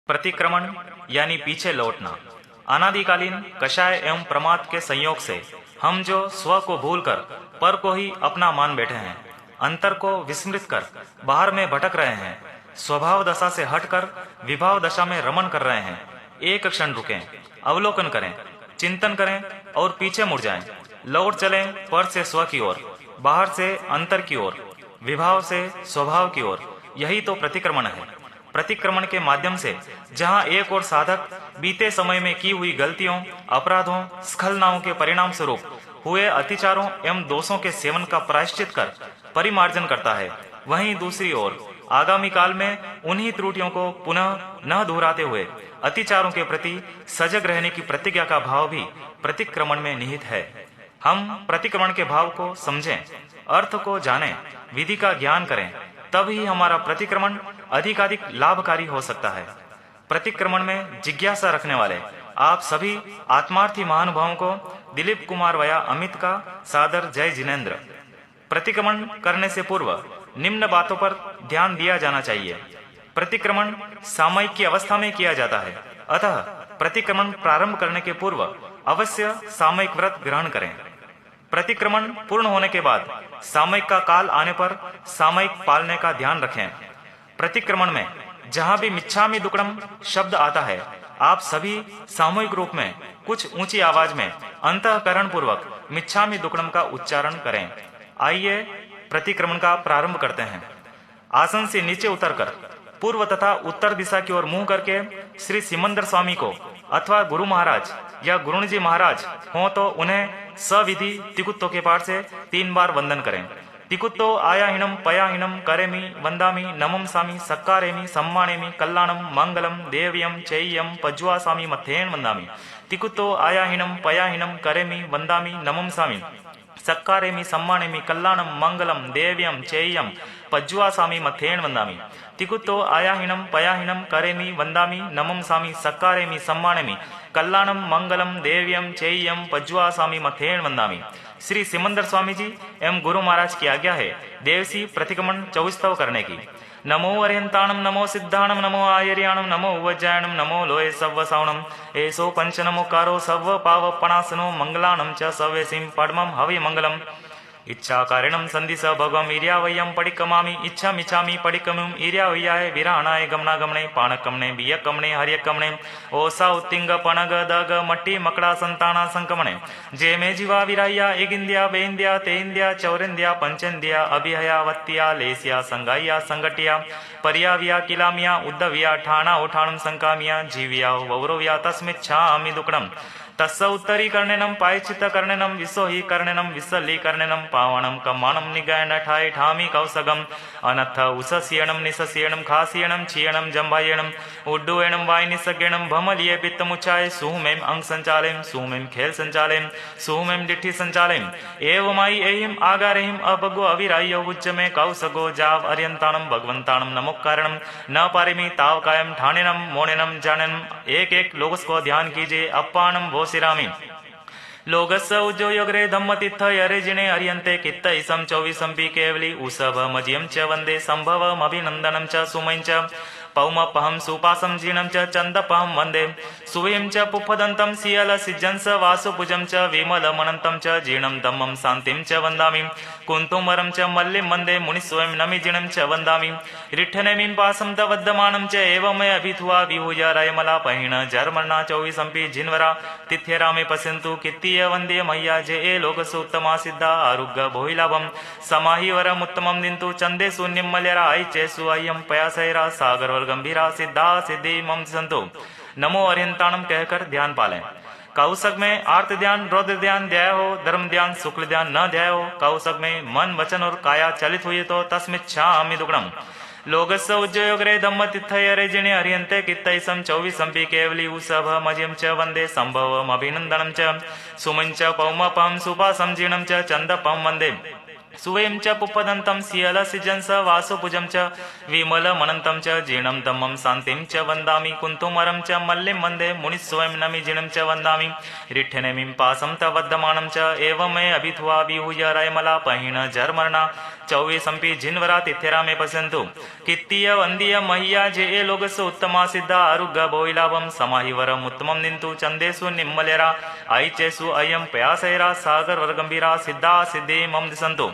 प्रतिक्रमण यानी पीछे लौटना। अनादिकालीन कषाय एवं प्रमाद के संयोग से हम जो स्व को भूलकर पर को ही अपना मान बैठे हैं, अंतर को विस्मृत कर बाहर में भटक रहे हैं, स्वभाव दशा से हटकर विभाव दशा में रमण कर रहे हैं, एक क्षण रुकें, अवलोकन करें, चिंतन करें और पीछे मुड़ जाएं, लौट चलें पर से स्व की ओर, बाहर से अंतर की ओर, विभाव से स्वभाव की ओर। यही तो प्रतिक्रमण है। प्रतिक्रमण के माध्यम से जहां एक और साधक बीते समय में की हुई गलतियों, अपराधों, स्खलनाओं के परिणाम स्वरूप हुए अतिचारों एवं दोषों के सेवन का प्रायश्चित कर परिमार्जन करता है, वहीं दूसरी ओर आगामी काल में उन्हीं त्रुटियों को पुनः न दोहराते हुए अतिचारों के प्रति सजग रहने की प्रतिज्ञा का भाव भी प्रतिक्रमण में निहित है। हम प्रतिक्रमण के भाव को समझें, अर्थ को जानें, विधि का ज्ञान करें, तब ही हमारा प्रतिक्रमण अधिकाधिक लाभकारी हो सकता है। प्रतिक्रमण में जिज्ञासा रखने वाले आप सभी आत्मार्थी महानुभावों को दिलीप कुमार वया अमित का सादर जय जिनेन्द्र। प्रतिक्रमण करने से पूर्व निम्न बातों पर ध्यान दिया जाना चाहिए। प्रतिक्रमण सामयिक की अवस्था में किया जाता है, अतः प्रतिक्रमण प्रारंभ करने के पूर्व अवश्य सामयिक व्रत ग्रहण करें। प्रतिक्रमण पूर्ण होने के बाद सामयिक का काल आने पर सामयिक पालने का ध्यान रखें। प्रतिक्रमण में जहां भी मिच्छामि दुक्कडम शब्द आता है, आप सभी सामूहिक रूप में कुछ ऊंची आवाज में अंतःकरण पूर्वक मिच्छामि दुक्कडम का उच्चारण करें। आइए प्रतिक्रमण का प्रारंभ करते हैं। आसन से नीचे उतरकर पूर्व तथा उत्तर दिशा की ओर मुंह करके श्री सिमंदर स्वामी को अथवा गुरु महाराज या गुरुण जी महाराज हो तो उन्हें सविधि तिकुत्तो के पाठ से 3 बार वंदन करें। तिकुत्तो आयाहीनम पयाहीनम करेमि वंदामि नमम सामी सक्कारेमि सम्मानेमि कल्याणम मंगलम देव्यम चेय्यम पज्वासामि मथेन वंदामि। तिकुत्तो आयाहीनम पयाहीनम करेमि वंदामि नमम सामी सक्कारेमि सम्मानेमि कल्याणम मंगलम देव्यम चेय्यम पज्वासामि मथेन वंदामि। तिकुत्तो आयाहीनम पयाहीनम करेमि वंदामि नमम सामी सक्कारेमि सम्मानेमि कल्याणम मंगलम देव्यम चेय्यम पज्वासामि मथेन वंदामि। श्री सिमंदर स्वामी जी एवं गुरु महाराज की आज्ञा है देवसी प्रतिक्रमण चौस्तव करने की। नमो अर्यंताणम नमो सिद्धाणम नमो आयर्याणम नमो वज्रायणम नमो लोये सव्व सावणम एसो पंच नमोकारो सव्व पाव पणासनो मंगलाणम च सव्यसिम पद्मम हवि मंगलम। इच्छाकारिणम संधि स भगवम ईर्यावय्यम पडिकमामि इच्छामिच्छामि पडिकमुम ईर्यावय्याय विराणाय गमनागमने पाणकमने बियकमने हर्यकमने ओसा उत्तिंग पणग दग मट्टी मकड़ा संताना संकमने जे मे जीवा विराया एगिंद्या बेंद्या तेंद्या चौरेंद्या पंचेंद्या अभिहया वत्तिया लेसिया संगाइया संगटिया पर्याविया किलामिया उद्धविया ठाणा उठाणम संकामिया जीविया वौरविया तस्मिच्छामि दुक्कडम तस्स उत्तरी कर्णेनम पायचित कर्णेनम विसोहि कर्णेनम विसली कर्णेनम पावणम कमाणम निगाय नठाय ठामी कौसगम अनथ उसस्येणम निसस्येणम खास्येणम छियेणम जंभायेणम उड्डुएणम वाय निसगेणम भमलिये पित्तमुचाय सुहुमेम अंग संचालेम सुहुमेम खेल संचालेम सुहुमेम डिठी संचालेम एवमाई एहिम आगारेहिम अभगो अविरायो उच्चमे कौसगो जाव अर्यंताणम भगवंताणम नमोकारणम न पारिमी ताव कायम ठाणेनम मोणेनम जाननम। एक एक लोगस को ध्यान कीजिए। अपाणम वो सिरामी लोगस उज्जो योगरे धम्म तित्थ यरे जिने अर्यन्ते कित्त इसम चौविसंपि केवली उसभ मजियम च वंदे संभवम अभिनंदनम च सुमयं च पौमपहम सुपासम जीर्णम च चंदपहम वंदे सुवीम च पुप्पदंतम सियल सिज्जंस वासुपुजम च विमल मनंतम च जीर्णम धम्मम शांतिम च वंदामि कुंतुमरम च मल्लिम वंदे मुनिस्वयं नमिजिणम च वंदामि रिठ्ठनेमिं पासम तवद्दमानं च एवमय अभिथुआ विभुज रयमला पहिण जर्मणा चौविसंपि जिन्वरा तिथ्यरा मे पश्यन्तु कित्तीय वंदे मय्या जे ए लोकसुत्तमा सिद्धा आरुग्य भोहिलाभम समाहि वरम उत्तमम दिन्तु चंदे शून्यम मल्यरा ऐचेसु अय्यम पयासैरा सागर गंभीरा सिद्धा सिद्धि मम संतो। नमो अर्यंताणम कहकर ध्यान पालें। कौसक में आर्त ध्यान, रौद्र ध्यान ध्याय हो, धर्म ध्यान, शुक्ल ध्यान न ध्याय हो। कौसक में मन वचन और काया चलित हुई तो तस्मिच्छामि दुक्कडम। लोगस्स उज्जयोगरे धम्म तिथयरे जिने अर्यन्ते कित्तैसम चौविसंपि केवली उसभ मजियम च वंदे संभवम अभिनंदनम च सुमं च पौमपम सुपासम जीर्णम च चंदपम वंदे सुवें च पुपदन्तं सियलसिजं स वासुपुजं च विमलमनन्तं च जीर्णं दमं शान्तिं च वन्दामि कुन्तुमरं च मल्लिं वन्दे मुनिस्वयं नमिजिनं च वन्दामि रिठ्ठनेमिं पासं च वद्धमानं च एवमे अभिथुवा विहूय रयमला पहिण जर्मर्णा चौवीसंपि जिन्वरा तिथ्यरामे पश्यन्तु कित्तीय वन्दीय मह्या जे ए लोगस उत्तमा सिद्धा आरुग्य भोइलाभं समाहिवरम उत्तमं निन्तु चन्देषु निम्मलेरा आईचेषु अयं प्रयासैरा सागर वर्गंभीरा सिद्धा सिद्धि मम दिसंतु।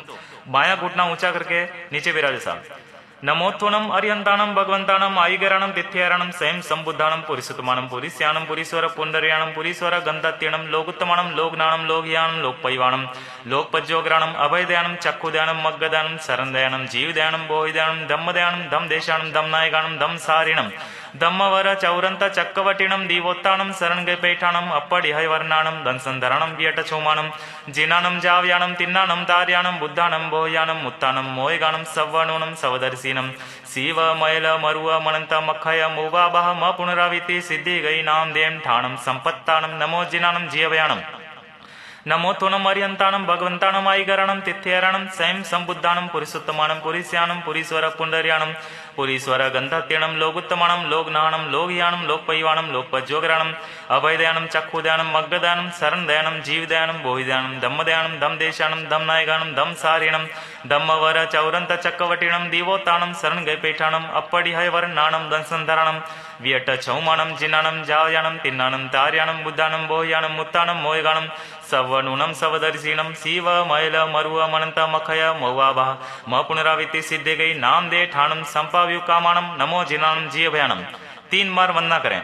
बाया घुटना ऊंचा करके नीचे विराजे साहब। नमोत्थोनम अरिहंताणम भगवंताणम आईगराणम तिथ्यारणम स्वयं संबुद्धाणम पुरीसुतमाणम पुरीस्याणम पुरीश्वर पुंडरियाणम पुरीश्वर गंधत्यणम लोकुत्तमाणम लोकनाणम लोकयाणम लोकपैवाणम लोकपज्योग्राणम अभयदयाणम चक्षुदयाणम मग्गदयाणम शरणदयाणम जीवदयाणम बोहिदयाणम धम्मदयाणम धमदेशाणम धमनायकाणम धमसारिणम धम्मवर चौरंत चक्रवटिणम दीवोत्ताणम शरणगैपैठाणम अप्पडिहयवर्णाणम धनसंधरणम वियटछोमाणम जिनाणम जाव्याणम तिन्नाणम तार्याणम बुद्धाणम बोह्याणम मुत्ताणम मोयगाणम सव्वणोणम सवदर्शिनम शिव मैल मरुव मनंत मखय मुवाबह म पुनराविति सिद्धि गई नाम देम ठाणम संपत्ताणम नमो जिनाणम जीवयाणम नमो तोनम अरिहंताणम भगवंताणम आईगरणम तिथ्यारणम स्वयं संबुद्धाणम पुरीसुत्तमाणम पुरीस्याणम पुरीश्वर पुंडरियाणम पुरीश्वर गंधत्यणम लोकुत्तमाणम लोकनाहणम लोकयाणम लोकपैवाणम लोकपज्योग्राणम अभयदयाणम चक्षुदयाणम मग्गदयाणम शरणदयाणम जीवदयाणम बोहिदयाणम धम्मदयाणम धमदेशाणम धमनायकाणम धमसारिणम धम्मवर चौरंत चक्रवटिणम दीवोत्ताणम शरणगैपैठाणम अप्पडिहयवर्णाणम धनसंधरणम वियट छौमाणम जिनाणम जावयाणम तिन्नाणम तार्याणम बुद्धाणम बोह्याणम मुत्ताणम मोयगाणम सवनूनम सवदर्शिनम शिव मैल मरुव मनंत मखय मौवाभा म पुनराविति सिद्धि गई नाम दे ठाणम संपाव्यु कामाणम नमो जिनाणम जीवयाणम। 3 बार वंदना करें।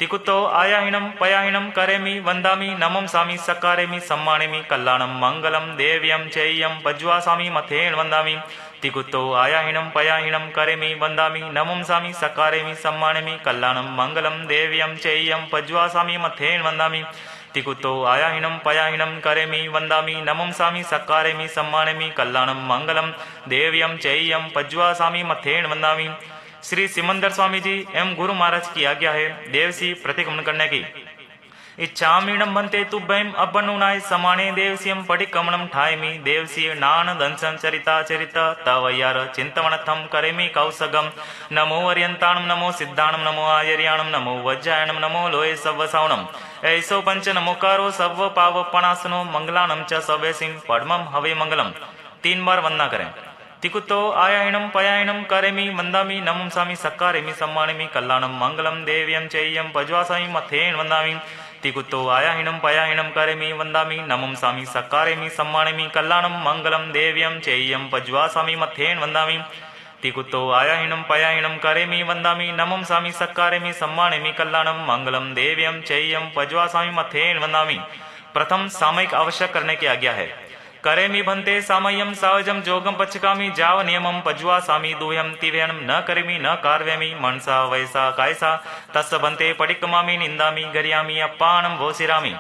तिकुतो आयाहीनम पयाहीनम करेमि वंदामि नमम सामी सकारेमि सम्मानेमि कल्याणम मंगलम देव्यम चेय्यम पज्वासामि मथेन वंदामि तिकुतो आयाहीनम पयाहीनम करेमि वंदामि नमम सामी सकारेमि सम्मानेमि कल्याणम मंगलम देव्यम चेय्यम पज्वासामि मथेन वंदामि तिकुतो आयाहीनम पयाहीनम करेमि वंदामि नमम सामी सकारेमि सम्मानेमि कल्याणम मंगलम देव्यम चेय्यम पज्वासामि मथेन वंदामि। श्री सिमंदर स्वामी जी एवं गुरु महाराज की आज्ञा है देवसी प्रतिक्रमण करने की। इच्छामीणम बनते तुभ्यम अबनुनाय समाने देवसीयम पटिकमणम ठायमी देवसी नान दंसन चरिता चरित तवयार चिंतवनथम करेमी कौसगम नमो अर्यंताणम नमो सिद्धाणम नमो आयर्याणम नमो वज्रायणम नमो लोये सव्वसावणम ऐसो पंच नमोकारो सव्व पावपणासनो मंगलानम च सव्यसिंह पद्मम हवे मंगलम। 3 बार वंदना करें। तिकुतो आयाहीनम पयाहीनम करेमि वंदामि नमम सामी सकारेमि सम्मानेमि कल्याणम मंगलम देव्यम चेय्यम पज्वासामि मथेन वंदामि तिकुतो आयाहीनम पयाहीनम करेमि वंदामि नमम सामी सकारेमि सम्मानेमि कल्याणम मंगलम देव्यम चेय्यम पज्वासामि मथेन वंदामि तिकुतो आयाहीनम पयाहीनम करेमि वंदामि नमम सामी सकारेमि सम्मानेमि कल्याणम मंगलम देव्यम चेय्यम पज्वासामि मथेन वंदामि। प्रथम सामयिक आवश्यक करने की आज्ञा है। करेमि भन्ते सामय्यम सावजम जोगम पचकामि जाव नियमम पज्वासामि दुह्यम तिव्यम न करेमि न कार्वेमि मनसा वैसा कायसा तस्य भन्ते पटिकमामि निंदामि गर्यामि अपाणम भोसिरामि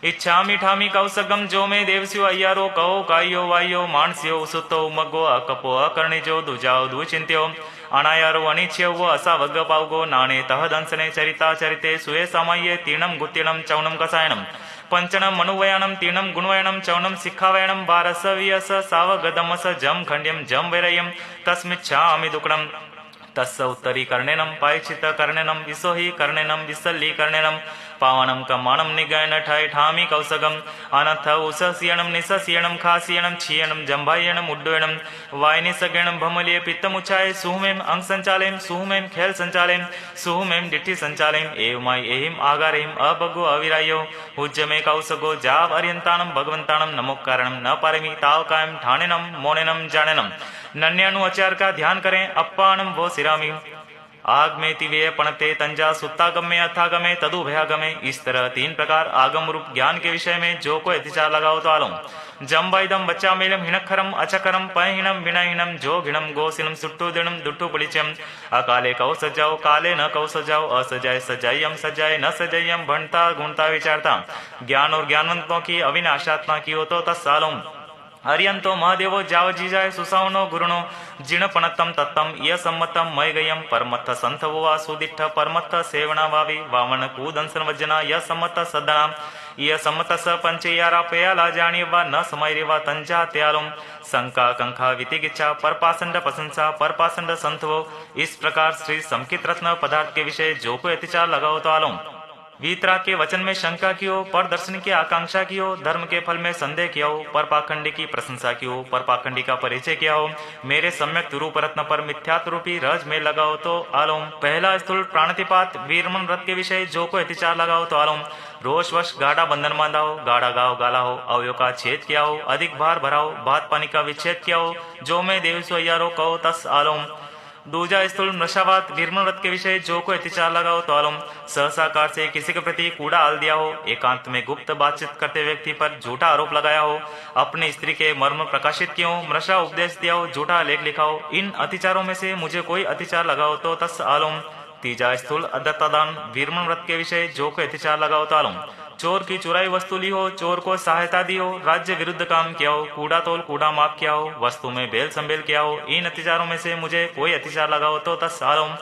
इच्छामि ठामि कौसगम जो में देवस्यो अय्यारो कहो कायो वायो मानस्यो सुतो मगो अकपो अकर्णिजो दुजाओ दुचिंत्यो अनायारो अनिच्यो वो असा वग्ग पावगो नाणे तह दंसने चरिता चरिते सुये समये तीर्णम गुत्तीर्णम चौणम कसायणम पंचनम मनुवयानम तीर्णम गुणवयनम चौणम शिखावयनम बारसवियस सावगदमस जम खंड्यम जम वैरयम तस्मिच्छामि दुक्कडम तस्य उत्तरी कर्णेनम पायचित कर्णेनम विसोहि कर्णेनम विसल्ली कर्णेनम पावनम कमाणम निगयन ठय ठामी कौसगम अनथ उससियणम निससियणम खासियणम छियणम जंभायणम उड्डयणम वायनिसगणम भमलिय पित्तमुचाय सुहुमेम अंग संचालयम सुहुमेम खेल संचालयम सुहुमेम डिठी संचालयम एवमाय एहिम आगारेहिम अबगो अविरायो हुज्जमे कौसगो जाव अर्यंताणम भगवंताणम नमोकारणम न पारेमि ताव कायम ठाणेनम मोनेनम जानेनम। नन्यानु आचार का ध्यान करें। अप्पाणम वो सिरामी आग में तिवे पणते तंजा सुत्तागमे अथागमे तदुभयागमे। इस तरह 3 प्रकार आगम रूप ज्ञान के विषय में जो कोई अतिचार लगाओ तो आलम जम्बाइदम बच्चा मेलम हिणखरम अचकरम पयहिणम विनयहिणम जो घिणम गोसिनम सुट्टू दिणम दुट्टू पलिचम अकाले कौ सजाओ काले न कौ सजाओ असजाय सजाइयम सजाए न सजाइयम भणता गुणता विचारता ज्ञान और ज्ञानवंतों की अविनाशात्मा की हो तो तत्सालोम हरियंतो महदेवो जावजीजाय सुसावनो गुरुणो जिणपणत्तम तत्तम य सम्मतम मय गयम परमत्थ संथवो वा सुदिष्ठ परमत्थ सेवना भावी वामन कूदंसन वजना य सम्मत सदना य सम्मत स पंचयारा पयाला जानी वा न समय रेवा तंजा त्यालुम शंका कंखा वितिगिच्छा परपासंड प्रशंसा परपासंड संथवो। इस प्रकार श्री समकित रत्न पदार्थ के विषय जो कोई अतिचार लगाओ तो आलम। वीतरा के वचन में शंका की हो, पर दर्शन की आकांक्षा की हो, धर्म के फल में संदेह किया हो, पर पाखंडी की प्रशंसा की हो, पर पाखंडी का परिचय किया हो, मेरे सम्यक रूप रत्न पर मिथ्यात्व रूपी रज में लगाओ तो आलोम। पहला स्थूल प्राणतिपात वीरमन व्रत के विषय जो को अतिचार लगाओ तो आलोम। रोषवश गाढ़ा बंधन बांधा हो, गाढ़ा गाव गाला हो, अवयव का छेद किया हो, अधिक भार भरा हो, भात पानी का विच्छेद किया हो, जो मैं देवसो अय्यारो कहो तस आलोम। दूजा स्थूल नशावात वीरमन व्रत के विषय जो को अतिचार लगाओ तो आलम। सहसाकार से किसी के प्रति कूड़ा आल दिया हो, एकांत में गुप्त बातचीत करते व्यक्ति पर झूठा आरोप लगाया हो, अपनी स्त्री के मर्म प्रकाशित किए हो, मृषा उपदेश दिया हो, झूठा लेख लिखा हो, इन अतिचारों में से मुझे कोई अतिचार लगाओ तो तस आलम। तीजा स्थूल अदत्तादान वीरमन व्रत के विषय जो को अतिचार लगाओ तो आलम। चोर की चुराई वस्तु ली हो, चोर को सहायता दी हो, राज्य विरुद्ध काम किया हो, कूड़ा तोल कूड़ा माप किया हो, वस्तु में बेल संबेल किया हो, इन अतिचारों में से मुझे कोई अतिचार लगाओ तो तस आलम।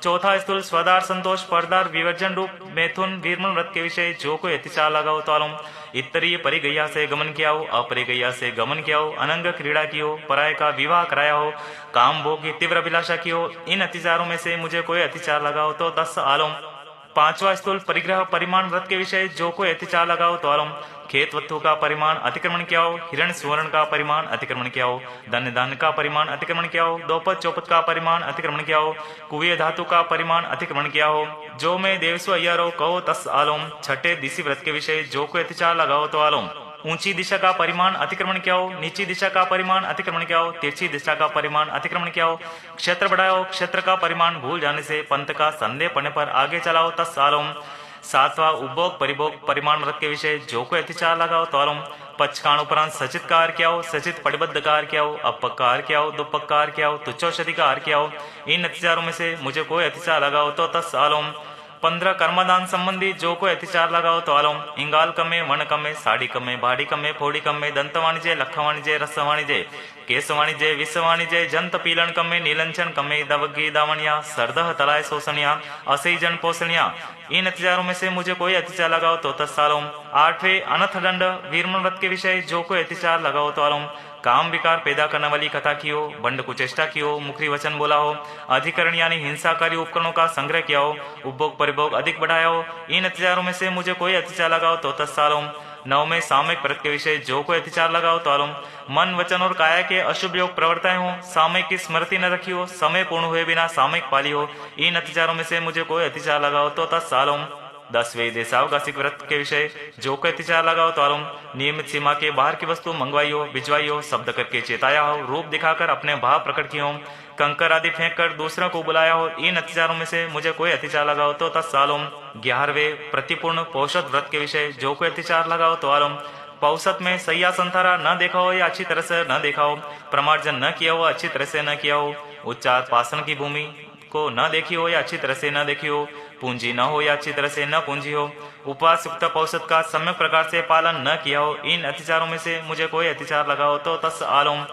चौथा स्थूल स्वदार संतोष परदार विवर्जन रूप मैथुन वीरमन व्रत के विषय जो कोई अतिचार लगाओ तो आलम। इतरीय परिगैया से गमन किया हो, अपरिगैया से गमन किया हो, अनंग क्रीड़ा की हो, पराय का विवाह कराया हो, काम भोग की तीव्र अभिलाषा की हो, इन अतिचारों में से मुझे कोई अतिचार लगाओ तो तस आलम। पांचवा स्थूल परिग्रह परिमाण व्रत के विषय जो कोई अतिचार लगाओ तो आलम। खेत वस्तु का परिमाण अतिक्रमण किया हो, हिरण सुवर्ण का परिमाण अतिक्रमण किया हो, धन धान का परिमाण अतिक्रमण किया हो, दोपत चौपत का परिमाण अतिक्रमण किया हो, कुएं धातु का परिमाण अतिक्रमण किया हो, जो मैं देवसु अय्यारो कहो तस आलोम। छठे दिशी व्रत के विषय जो कोई अतिचार लगाओ तो आलोम। ऊंची दिशा का परिमाण अतिक्रमण किया हो, नीची दिशा का परिमाण अतिक्रमण किया हो, तिरछी दिशा का परिमाण अतिक्रमण किया हो, क्षेत्र बढ़ाया हो, क्षेत्र का परिमाण भूल जाने से पंथ का संदेह पड़ने पर आगे चलाओ तस आलोम। सातवां उपभोग परिभोग परिमाण व्रत के विषय जो कोई अतिचार लगाओ तो आलोम। पक्षकाण उपरांत सचित कार किया हो, सचित परिबद्ध कार किया हो, अपकार किया हो, दुपकार किया हो, तुच्छौषधि कार किया हो, इन अतिचारों में से मुझे कोई अतिचार लगाओ तो तस आलोम। 15 कर्मदान संबंधी जो कोई अतिचार लगाओ तो आलोम। इंगाल कमे वण कमे साड़ी कमे भाड़ी कमे फोड़ी कमे दंत वाणिज्य लख वाणिज्य रस वाणिज्य केस वाणिज्य विष वाणिज्य जंत पीलन कमे नीलंचन कमे दवगी दावणिया सरदह तलाय शोषणिया असई जन पोषणिया, इन अतिचारों में से मुझे कोई अतिचार लगाओ तो तत्सालोम। 8वें अनथ दंड वीरमन व्रत के विषय जो कोई अतिचार लगाओ तो आलोम। काम विकार पैदा करने वाली कथा की हो, बंड कुचेष्टा की हो, मुखरी वचन बोला हो, अधिकरण यानी हिंसाकारी उपकरणों का संग्रह किया हो, उपभोग परिभोग अधिक बढ़ाया हो, इन अतिचारों में से मुझे कोई अतिचार लगाओ तो तत्सालोम। 9वें सामयिक व्रत के विषय जो कोई अतिचार लगाओ तो आलोम। मन वचन और काया के अशुभ योग प्रवर्ताएं हो, सामयिक की स्मृति न रखी हो, समय पूर्ण हुए बिना सामयिक पाली हो, इन अतिचारों में से मुझे कोई अतिचार लगाओ तो तत्सालोम। 10वें देशावकाशिक व्रत के विषय जो कोई अतिचार लगाओ तो आलोम। नियमित सीमा के बाहर की वस्तु मंगवाई हो, भिजवाई हो, शब्द करके चेताया हो, रूप दिखाकर अपने भाव प्रकट किए हो, कंकर आदि फेंक कर दूसरों को बुलाया हो, इन अतिचारों में से मुझे कोई अतिचार लगाओ तो तत्सालोम। 11वें प्रतिपूर्ण पौषध व्रत के विषय जो कोई अतिचार लगाओ तो आलोम। पौषध में सैया संथारा न देखा हो या अच्छी तरह से न देखा हो, प्रमार्जन न किया हो अच्छी तरह से न किया हो, उच्चार पासन की भूमि को न देखी हो या अच्छी तरह से न देखी हो, पूंजी न हो या अच्छी तरह से न पूंजी हो, उपवास युक्त पौषध का सम्यक प्रकार से पालन न किया हो, इन अतिचारों में से मुझे कोई अतिचार लगाओ तो तस् आलोम।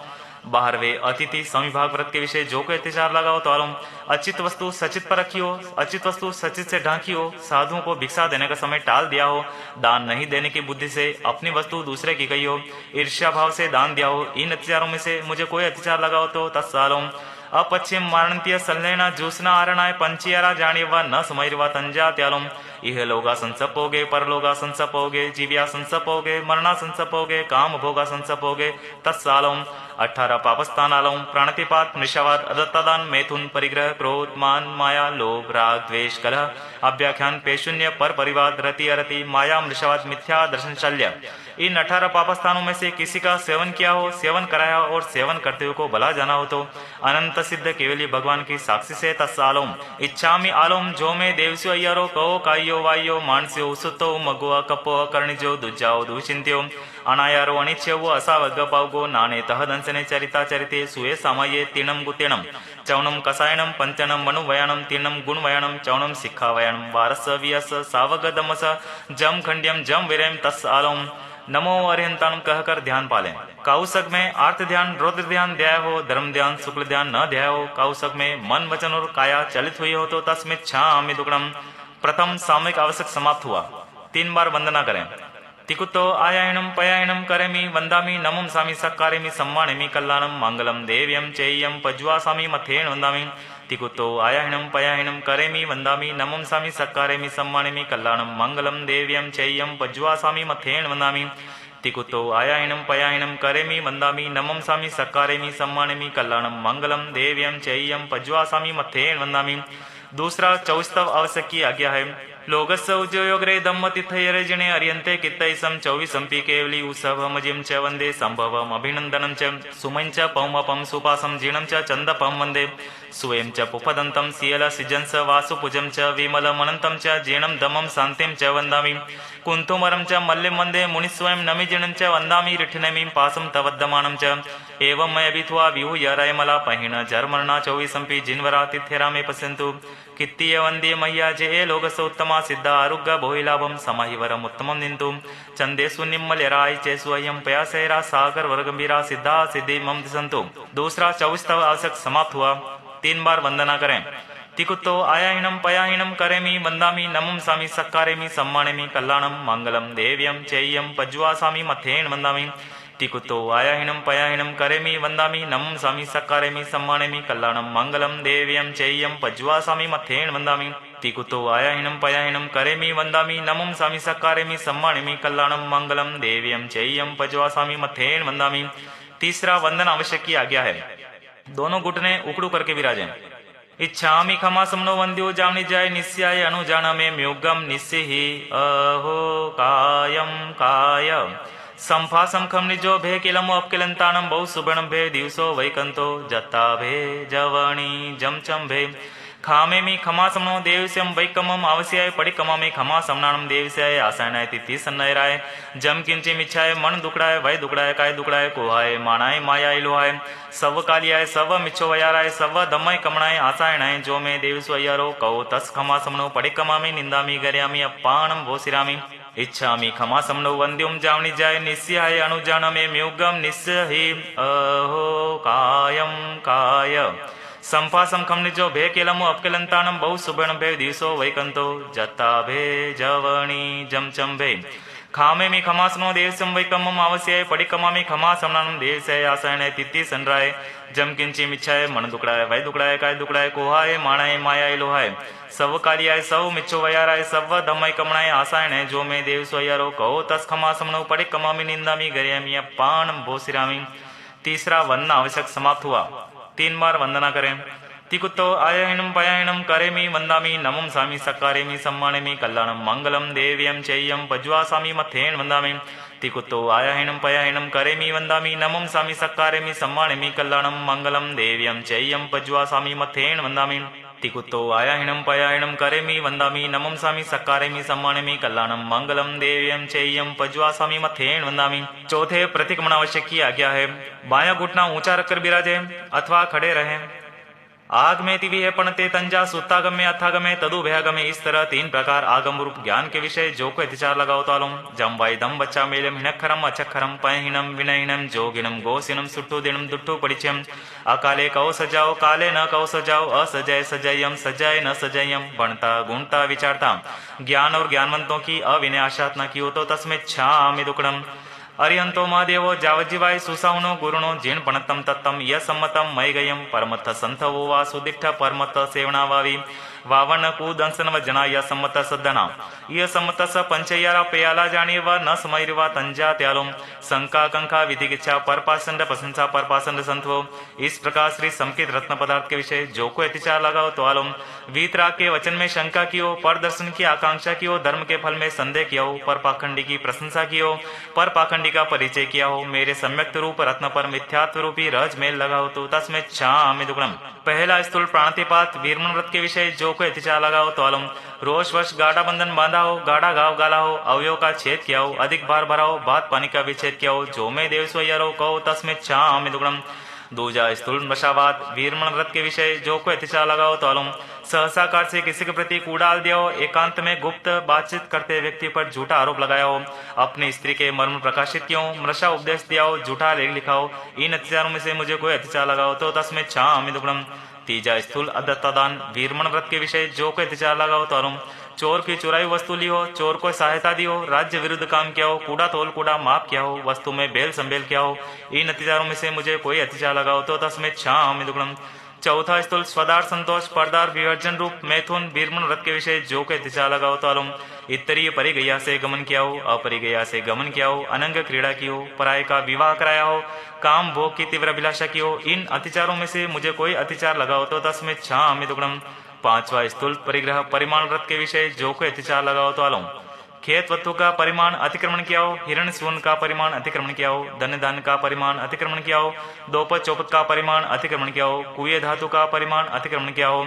12वें अतिथि समिभाग व्रत के विषय जो कोई अतिचार लगाओ तो आलोम। अचित वस्तु सचित पर रखी हो, अचित वस्तु सचित से ढांकी हो, साधुओं को भिक्षा देने का समय टाल दिया हो, दान नहीं देने की बुद्धि से अपनी वस्तु दूसरे की गई हो, ईर्ष्या भाव से दान दिया हो, इन अतिचारों में से मुझे कोई अतिचार लगाओ तो तस् आलोम। अपश्चिम मारणतीय सल्लेना जूसना आरणाय पंचियारा जानेवा न समयवा तंजा त्यालोम। इह लोगा संसपोगे परलोगा संसपोगे जीव्या संसपोगे मरणा संसपोगे काम भोगा संसपोगे तत्सालोम। 18 पापस्थान आलोम। प्राणतिपात निशावाद अदत्तादान मैथुन परिग्रह क्रोध मान माया लोभ राग द्वेष कलह अव्याख्यान पेशून्य पर परिवाद रति अरति माया मृषावाद मिथ्या दर्शन शल्य, इन 18 पापस्थानों में से किसी का सेवन किया हो, सेवन कराया हो और सेवन करते हुए को भला जाना हो तो अनंत सिद्ध केवली भगवान की साक्षी से तत्सालोम। इच्छामि आलोम जो में देवस्यो अय्यारो कहो कायो वायो मानस्यो सुतो मगो कपो कर्णिजो दुजाओ दुचिंत्यो अनायारो अनिच्छेवो असावग पावगो नाने तह दंसने चरिता चरिते सुए सामये तीर्णम गुतीर्णम चौणम कसायणम पंचनम मनुवयाणम तीर्णम गुणवयाणम चौणम शिक्षावयाणम वारस वियस सावग दमस जम खंड्यम जम विरम तस् आलोम। नमो अरिहंताणम कहकर ध्यान पालें। काउसक में आर्थ ध्यान रौद्र ध्यान ध्याय हो, धर्म ध्यान शुक्ल ध्यान न ध्याय हो। काउसक में मन वचन और काया चलित हुई हो तो तस्मित् छामि दुक्कडम। प्रथम सामूहिक आवश्यक समाप्त हुआ। 3 बार वंदना करें। तिकुतो आयायणम पयायणम करेमि वंदामि नमम सामी सक्कारेमि सम्मानेमि कल्याणम मंगलम देव्यम चेय्यम पज्वासामि मथेन वंदामि। तिकुतो आयायणम पयायणम करेमि वंदामि नमम सामी सक्कारेमि सम्मानेमि कल्याणम मंगलम देव्यम चेय्यम पज्वासामि मथेन वंदामि। तिकुतो आयायणम पयायणम करेमि वंदामि नमम सामी सक्कारेमि सम्मानेमि कल्याणम मंगलम देव्यम चेय्यम पज्वासामि मथेन वंदामि। दूसरा चौस्तव आवश्यक की आज्ञा है। लोगस्य उज्जयोग्रे दम्मतिथयरे जिणे अर्यन्ते कित्तैसं चौविसंपि केवली उसभमजिं च वन्दे संभवम् अभिनन्दनं च सुमं च पौमपं सुपासं जीर्णं च चन्दपं वन्दे सुयं च पुपदन्तं सियलसिजं च वासुपुजं च विमलमनन्तं च जीर्णं दमं शान्तिं च वन्दामि। कुन्तुमरं च मल्लिं वन्दे मुनिस्वयं नमिजीर्णं च वन्दामि रिठ्ठनमीं पासं तवद्यमानं च एवं मय वित्वा विहूय रयमला पहिण जर्मणा चौविसंपि जिन्वरा तिथ्यरा मे पश्यन्तु। कित्तीय वंदे मह्या जे लोकस उत्तमा सिद्धा आरोग्य भोहिलाभम समाहिवरम उत्तमम निंतु चंदेशु निम्मल्यराय चेसु अयम पयासैरा सागर वर्गंभीरा सिद्धा सिद्धि मम दिसंतु। दूसरा 24वां आवश्यक समाप्त हुआ। 3 बार वंदना करें। तिकुतो आयाहिणम पयाहिणम करेमि वंदामि नमम सामी सक्कारेमि सम्मानेमि कल्याणम मंगलम देव्यम चेय्यम पज्वासामि मथेन वंदामि। तिकुतो आयाहिणम पयाहिणम करेमि वंदामि नमम सामी सक्कारेमि सम्मानेमि कल्याणम मंगलम देव्यम चेय्यम पज्वासामि मथेन वंदामि। तिकुतो आयाहिणम पयाहिणम करेमि वंदामि नमम सामी सक्कारेमि सम्मानेमि कल्याणम मंगलम देव्यम चेय्यम पज्वासामि मथेन वंदामि। तीसरा वंदन आवश्यक की आज्ञा है। दोनों घुटने उकड़ू करके विराजें। इच्छामि खमा समनो वंद्यो जामनि जाय निस्याय अनुजान में म्योगम निस्सिहि अहो कायम काय संफासम खम निजो भे किलमो अपकिलंतानम बहु सुबर्णम भे दिवसो वैकंतो जत्ता भे जवणी जमचम भे खामे मी खमा समनो देवस्यम वैकमम आवश्याय पडिकमा में खमा समनानम देवस्याय आसायनाय तिथि सन्नयराय जम किंचि मिच्छाय मन दुकड़ाय वै दुकड़ाय काय दुकड़ाय कोहाय मानाय मायाय लोहाय सव कालियाय सव मिच्छो वयाराय सव दमय कमणाय आसायनाय जो में देवस्वयारो कहो तस खमा समनो पडिकमा में निंदामि गर्यामि अपाणम भोसिरामि। इच्छामि खमा समनो वंद्योम जावनि जाय निस्याय अनुजान में म्योगम निस्सहि अहो कायम काय संफासम खम निजो भे केलमो अपकिलंतानम बहु सुबर्ण भे दिवसो वैकंतो जत्ता भे जवणी जमचम भे खामे में खमा समनो देवसम वैकमम आवश्याय पडिकमा में खमा समनानम देवसय आसायनाय तिथि सनराय जम किंचि मिच्छाय मन दुकड़ाय वै दुकड़ाय काय दुकड़ाय कोहाय माणाय मायाय लोहाय सव कालियाय सव मिच्छो वयाराय सव दमय कमणाय आसायनाय जो में देव स्वयारो कहो तस खमा समनो पडिकमा में निंदामि गर्यामि अपाणम भोसिरामि। तीसरा वंदना आवश्यक समाप्त हुआ। 3 बार वंदना करें। तिकुतो आयाहिणम पयाहिणम करेमि वंदामि नमम सामी सक्कारेमि सम्मानेमि कल्याणम मंगलम देव्यम चेय्यम पज्वासामि मथेन वंदामि। तिकुतो आयाहिणम पयाहिणम करेमि वंदामि नमम सामी सक्कारेमि सम्मानेमि कल्याणम मंगलम देव्यम चेय्यम पज्वासामि मथेन वंदामि। तिकुतो आयाहिणम पयाहिणम करेमि वंदामि नमम सामी सक्कारेमि सम्मानेमि कल्याणम मंगलम देव्यम चेय्यम पज्वासामि मथेन वंदामि। चौथे प्रतिक्रमण आवश्यक की आज्ञा है। बायां घुटना ऊंचा रखकर विराजे अथवा खड़े रहें। आग में तिवि है पणते तंजा सुत्तागम में अथागम में तदु भयागम में इस तरह 3 प्रकार आगम रूप ज्ञान के विषय जो को अतिचार लगाओ तालुम जम वाई दम बच्चा मेलम हिणखरम अचखरम पयहिणम विनयिणम जोगिणम गोसिनम सुट्टु दिनम दुट्टु परिचयम अकाले कहो सजाओ काले न कहो सजाओ असजय सजयम सजय न सजयम बनता गुणता विचारता ज्ञान और ज्ञानवंतों की अविनय आशात न की हो तो तस्में छामि दुक्कडम। अरिहंतो महादेवो जावजीवाय सुसाउनो गुरुणो जीण पणतम तत्तम य सम्मतम मय गयम परमथ संथवो वा सुदिष्ठ परमथ सेवना वावी वावन कुदंसन व जना य सम्मत सद्धना य सम्मत स पंचयारा पेयाला जानी व न समयरिवा तंजा त्यालुम शंका कंका विधिगिच्छा परपासंड प्रशंसा परपासंड संथवो। इस प्रकार श्री संकित रत्न पदार्थ के विषय जो को अतिचार लगाओ तो आलुम वीतराग के वचन में शंका की हो, पर दर्शन की आकांक्षा की हो, धर्म के फल में संदेह किया हो, पर पाखंडी की प्रशंसा की हो, पर पाखंडी का परिचय किया हो, मेरे सम्यक्त रूप रत्न पर मिथ्यात्व रूपी रज मेल लगाओ तो तस्में छामि दुक्कडम। पहला स्थूल प्राणतिपात वीरमन व्रत के विषय जो को अतिचार लगाओ तो आलम रोष वर्ष गाढ़ा बंधन बांधा हो, गाढ़ा घाव गाला हो, अवयव का छेद किया हो, अधिक भार भरा हो, बात पानी का विच्छेद किया हो, जो में देव स्वयरो कहो तस्में छामि दुक्कडम। दूजा स्थूल मृषावाद वीरमण व्रत के विषय जो कोई अतिचार लगाओ तो आलम सहसाकार से किसी के प्रति कूड़ाल दिया हो, एकांत में गुप्त बातचीत करते व्यक्ति पर झूठा आरोप लगाया हो, अपनी स्त्री के मर्म प्रकाशित किया हो, मृषा उपदेश दिया हो, झूठा लेख लिखा हो, इन अत्याचारों में से मुझे कोई अत्याचार लगाओ तो तस्में छामि दुग्धम। तीजा स्थूल अदत्तादान वीरमण व्रत के विषय जो कोई अत्याचार लगाओ तो आलम चोर की चुराई वस्तु ली हो, चोर को सहायता दी हो, राज्य विरुद्ध काम किया हो, कूड़ा तोल कूड़ा माप किया हो, वस्तु में बेल संबेल किया हो, इन अत्याचारों में से मुझे कोई अत्याचार लगाओ तो तस्में छामि दुग्धम। चौथा स्थूल स्वदार संतोष परदार विवर्जन रूप मैथुन वीरमण व्रत के विषय जो के अत्याचार लगाओ तो आलम इतरीय परिगया से गमन किया हो, अपरिगया से गमन किया हो, अनंग क्रीड़ा की हो, पराय का विवाह कराया हो, काम भोग की तीव्र अभिलाषा की हो, इन अत्याचारों में से मुझे कोई अत्याचार लगाओ तो तस्में छामि दुग्धम। पांचवा स्थूल परिग्रह परिमाण व्रत के विषय जो कोई अत्याचार लगाओ तो आलम खेत वस्तु का परिमाण अतिक्रमण किया हो, हिरण सुवन का परिमाण अतिक्रमण किया हो, धन धान का परिमाण अतिक्रमण किया हो, दोपत चौपत का परिमाण अतिक्रमण किया हो, कुएं धातु का परिमाण अतिक्रमण किया हो,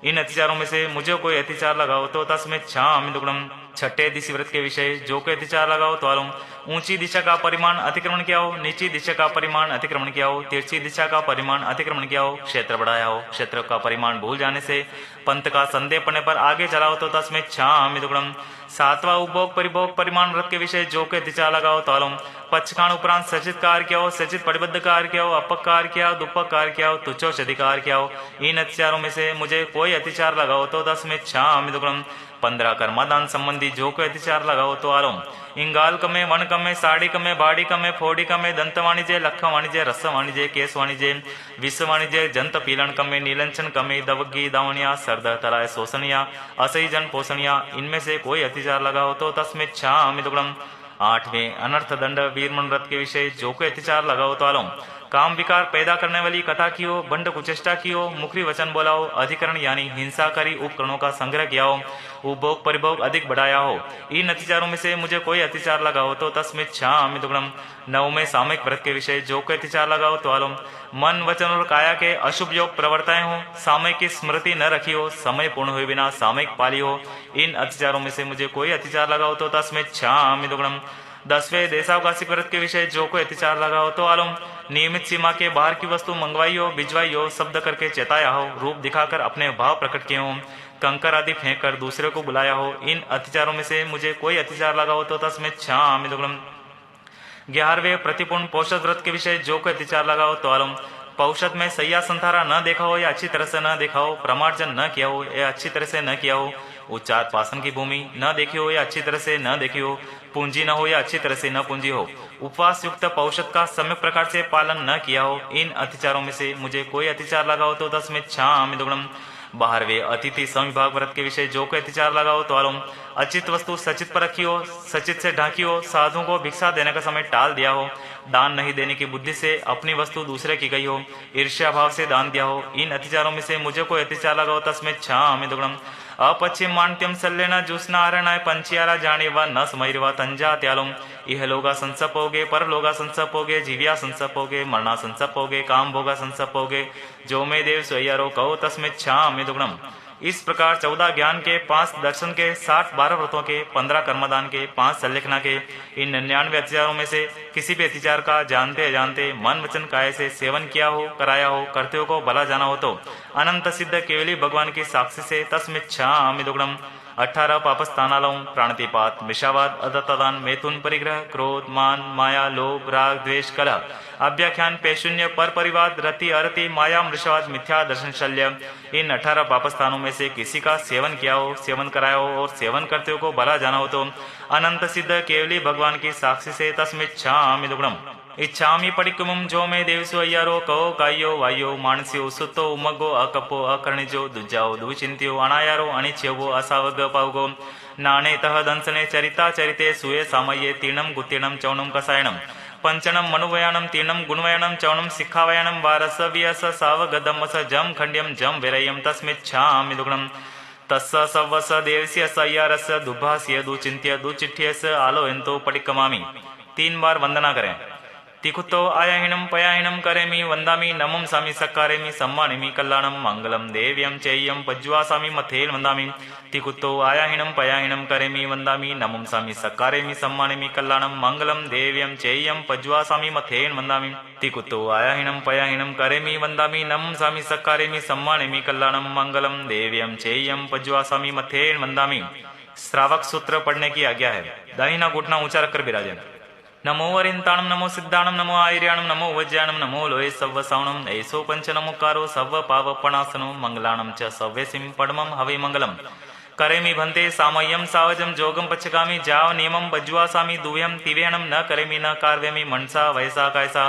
इन अत्याचारों में से मुझे कोई अत्याचार लगाओ तो तस्में छामि दुग्धम। छठे दिशा व्रत के विषय जो कोई अत्याचार लगाओ तो आलम ऊंची दिशा का परिमाण अतिक्रमण किया हो, नीची दिशा का परिमाण अतिक्रमण किया हो, तिरछी दिशा का परिमाण अतिक्रमण किया हो, क्षेत्र बढ़ाया हो, क्षेत्र का परिमाण भूल जाने से पंथ का संदेह पड़ने पर आगे चलाओ तो तस्में छामि दुग्धम। सातवां उपभोग परिभोग परिमाण व्रत के विषय जो के अत्याचार लगाओ तो आलम पक्षकाण उपरांत सचित कार्य किया हो, सचित परिबद्ध कार्य किया हो, अपक कार्य किया हो, दुपक कार्य किया हो, तुच्छोच अधिकार किया हो, इन अत्याचारों में से मुझे कोई अत्याचार लगाओ तो तस्में छामि दुग्धम। 15 कर्मादान संबंधी जो कोई अत्याचार लगाओ तो आलम इंगाल कमे वन कमे साड़ी कमे बाड़ी कमे फोड़ी कमे दंत वाणिज्य लख वाणिज्य रस वाणिज्य केस वाणिज्य विश्व वाणिज्य जंत पीलन कमे नीलंचन कमे दवगी दावनिया सरद तराय शोषणिया असही जन पोषणिया, इनमें से कोई अत्याचार लगाओ तो तस्में छामि दुग्धम। 8वें अनर्थ दंड वीरमण व्रत के विषय जो कोई अत्याचार लगाओ तो आलम काम विकार पैदा करने वाली कथा की हो, बंड कुचेष्टा की हो, मुखरी वचन बोला हो, अधिकरण यानी हिंसाकारी उपकरणों का संग्रह किया हो, उपभोग परिभोग अधिक बढ़ाया हो, इन अत्याचारों में से मुझे कोई अत्याचार लगाओ तो तस्में छामि दुग्धम। 9वें सामयिक व्रत के विषय जो कोई अत्याचार लगाओ तो आलम मन वचन और काया के अशुभ योग प्रवर्ताएं हो, सामयिक की स्मृति न रखी हो, समय पूर्ण हुए बिना सामयिक पाली हो, इन अत्याचारों में से मुझे कोई अत्याचार लगाओ तो तस्में छामि दुग्धम। 10वें देशावकाशी व्रत के विषय जो कोई अत्याचार लगाओ तो आलम नियमित सीमा के बाहर की वस्तु मंगवाई हो, भिजवाई हो, शब्द करके चेताया हो, रूप दिखाकर अपने भाव प्रकट किए हो, कंकर आदि फेंक कर दूसरे को बुलाया हो, इन अत्याचारों में से मुझे कोई अत्याचार लगाओ तो तस्में छामि दुग्धम। 11वें प्रतिपूर्ण पौषध व्रत के विषय जो कोई अत्याचार लगाओ तो आलम पौषध में सैया संथारा न देखा हो या अच्छी तरह से न देखा हो, प्रमार्जन न किया हो या अच्छी तरह से न किया हो, उच्चार पासन की भूमि न देखी हो या अच्छी तरह से न देखी हो, पूंजी न हो या अच्छी तरह से न पूंजी हो, उपवास युक्त पौषध का सम्यक प्रकार से पालन न किया हो, इन अत्याचारों में से मुझे कोई अत्याचार लगाओ तो तस्में छामि दुग्धम। 12वें अतिथि संविभाग व्रत के विषय जो कोई अत्याचार लगाओ तो आलम अचित वस्तु सचित पर रखी हो, सचित से ढांकी हो, साधुओं को भिक्षा देने का समय टाल दिया हो, दान नहीं देने की बुद्धि से अपनी वस्तु दूसरे की गई हो, ईर्ष्या भाव से दान दिया हो, इन अत्याचारों में से मुझे कोई अत्याचार लगाओ तस्में छामि दुग्धम। अपश्चिम मान्त्यम सल्लेना जूसना आरणाय पंचियारा जाने व न समैरवा तंजा त्यालुम इह लोगा संसपोगे पर लोगा संसपोगे जीविया संसपोगे मरना संसपोगे काम भोगा संसपोगे जो मे देव स्वयरो कहो तस्में छामि दुग्धम। इस प्रकार 14 ज्ञान के 5 दर्शन के 60 12 व्रतों के 15 कर्मदान के 5 संलेखना के इन 99 अत्याचारों में से किसी भी अत्याचार का जानते अजानते मन वचन काय से सेवन किया हो, कराया हो, करते हो को भला जाना हो तो अनंत सिद्ध केवली भगवान की साक्षी से तस्में छामि दुग्धम। 18 पापस्थानालम प्राणतिपात मिषावाद अदत्तादान मैथुन परिग्रह क्रोध मान माया लोभ राग द्वेष कलह अव्याख्यान पेशून्य पर परिवाद रति अरति माया मृषावाद मिथ्या दर्शन शल्य, इन 18 पापस्थानों में से किसी का सेवन किया हो, सेवन कराया हो और सेवन करते हो को भला जाना हो तो अनंत सिद्ध केवली भगवान की साक्षी से तस्में छामि दुग्धम। इच्छामि पडिकुमं जो मे देवसु अय्यारो कहो कायो वायो मानस्यो सुतो उमगो अकपो अकर्णिजो दुजाओ दुचिंत्यो अनायारो अनिच्यवो असावग पावगो नाणे तह दंसने चरिता चरिते सुये सामये तीर्णम गुत्तीर्णम चौणम कसायणम पंचनम मनुवयानम तीर्णम गुणवयानम चौणम शिखावयानम वारस वियस सावगदमस जम खंड्यम जम विरयम तस्में छामि दुग्धम। तस्य सवस देवस्य सय्यारस्य दुभास्य दुचिंत्य दुचिठ्यस आलोयंतो पटिकमामि। 3 बार वंदना करें। तिकुतो आयाहिणं पयाहिणं करेमि वन्दामि नमं सामि सक्कारेमि सम्मानिमि कल्याणं मङ्गलं देव्यं चेयं पज्वासामि मथेन वन्दामि तिकुतो आयाहिणं पयाहिणं करेमि वन्दामि नमं सामि सक्कारेमि सम्मानिमि कल्याणं मङ्गलं देव्यं चेयं पज्वासामि मथेन वन्दामि तिकुतो आयाहिणं पयाहिणं करेमि वन्दामि नमं सामि सक्कारेमि सम्मानिमि कल्याणं मङ्गलं देव्यं चेयं पज्वासामि मथेन वन्दामि। श्रावक सूत्र पढ़ने की आज्ञा है। दाहिना घुटना ऊंचा रखकर विराजे। नमो वरिंताणम नमो सिद्धाणम नमो आयर्याणम नमो वज्याणम नमो लोये सव्व सावणम ऐसो पंच नमोकारो सव्व पावपणासनो मंगलाणम च सव्यसिम पडमम हवै मंगलम करेमि भन्ते सामय्यम सावजम जोगम पच्छगामि जाव नियमम बज्वासामि दुह्यम तिवेणम न करेमि न कार्वेमि मनसा वैसा कायसा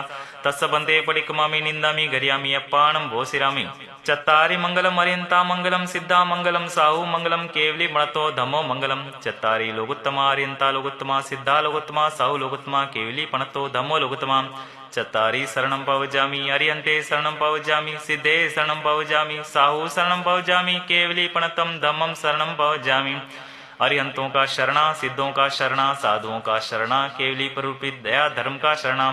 तस्य भन्ते पडिकमामि निंदामि गर्यामि अप्पाणम भोसिरामि चत्तारि मंगलम अरियंता मंगलम सिद्धा मंगलम साहु मंगलम केवली मणतो धमो मंगलम चत्तारि लोगुत्तमा अरियंता लोगुत्तमा सिद्धा लोगुत्तमा साहु लोगुत्तमा केवली पणतो धमो लोगुत्तमा चत्तारि शरणं पवजामि अरियन्ते शरणं पवजामि सिद्धे शरणं पवजामि साहु शरणं पवजामि केवली पणतम धम्मं शरणं पवजामि। अरियंतों का शरणा सिद्धों का शरणा साधुओं का शरणा केवली परूपित दया धर्म का शरणा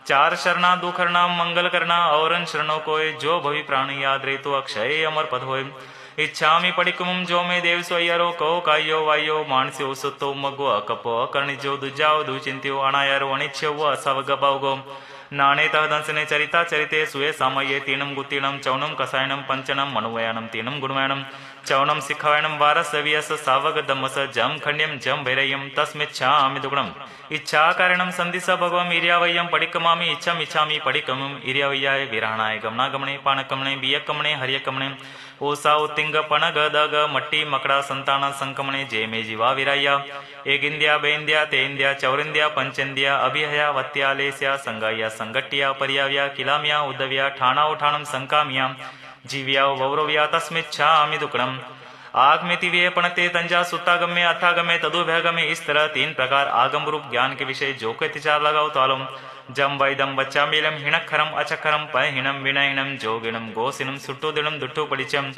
चार शरणा दुखरना मंगल करना और शरणों को जो भवि प्राणी याद रे तो अक्षय अमर पद होय। इच्छामि पडिकुम जो में देव सोयरो को कायो वायो मानस्यो सुतो मगो अकपो अकर्णिजो दुजाओ दुचिंत्यो अनायारो अनिच्छो असवगबावगो नाणे तह दंसने चरिता चरिते सुए सामये तीनम गुतीणम चौनम कसायणम पंचनम मनुवयानम तीनम गुणवयानम चौनम शिखायणम वारसवियस सावग दमस जम खंड्यम जम भैरयम तस्मिच्छामि दुगुणम इच्छा कारणम संदिस भगवम इर्यावय्यम पडिकमामि इच्छम इच्छामि पडिकमम इर्यावय्याय विरहणाय गमनागमने पाणकमणे बियकमणे हर्यकमणे ओसा उत्तिंग पणग दग मट्टी मकड़ा संतान संकमणे जे मे जीवा विराया एक इंद्या बेंद्या तेंद्या चौरिंद्या पंचेंद्या अभिहया वत्या लेस्या संगाया संगट्या पर्याव्या किलाम्या उदव्या ठाणा उठाणम संकाम्या जीव्या वौरव्या तस्मिच्छामि दुक्कडम आग में तिव्य पणते तंजा सुत्तागम्य अथागम्य तदुभ्यगम्य इस तरह तीन प्रकार आगम रूप ज्ञान के विषय जो के तिचार लगाओ तालम जम वैदम बच्चामीलम हिणखरम अचखरम पयहिणम विनयिणम जोगिणम गोसिनम सुट्टुदिणम दुट्टु पडिचम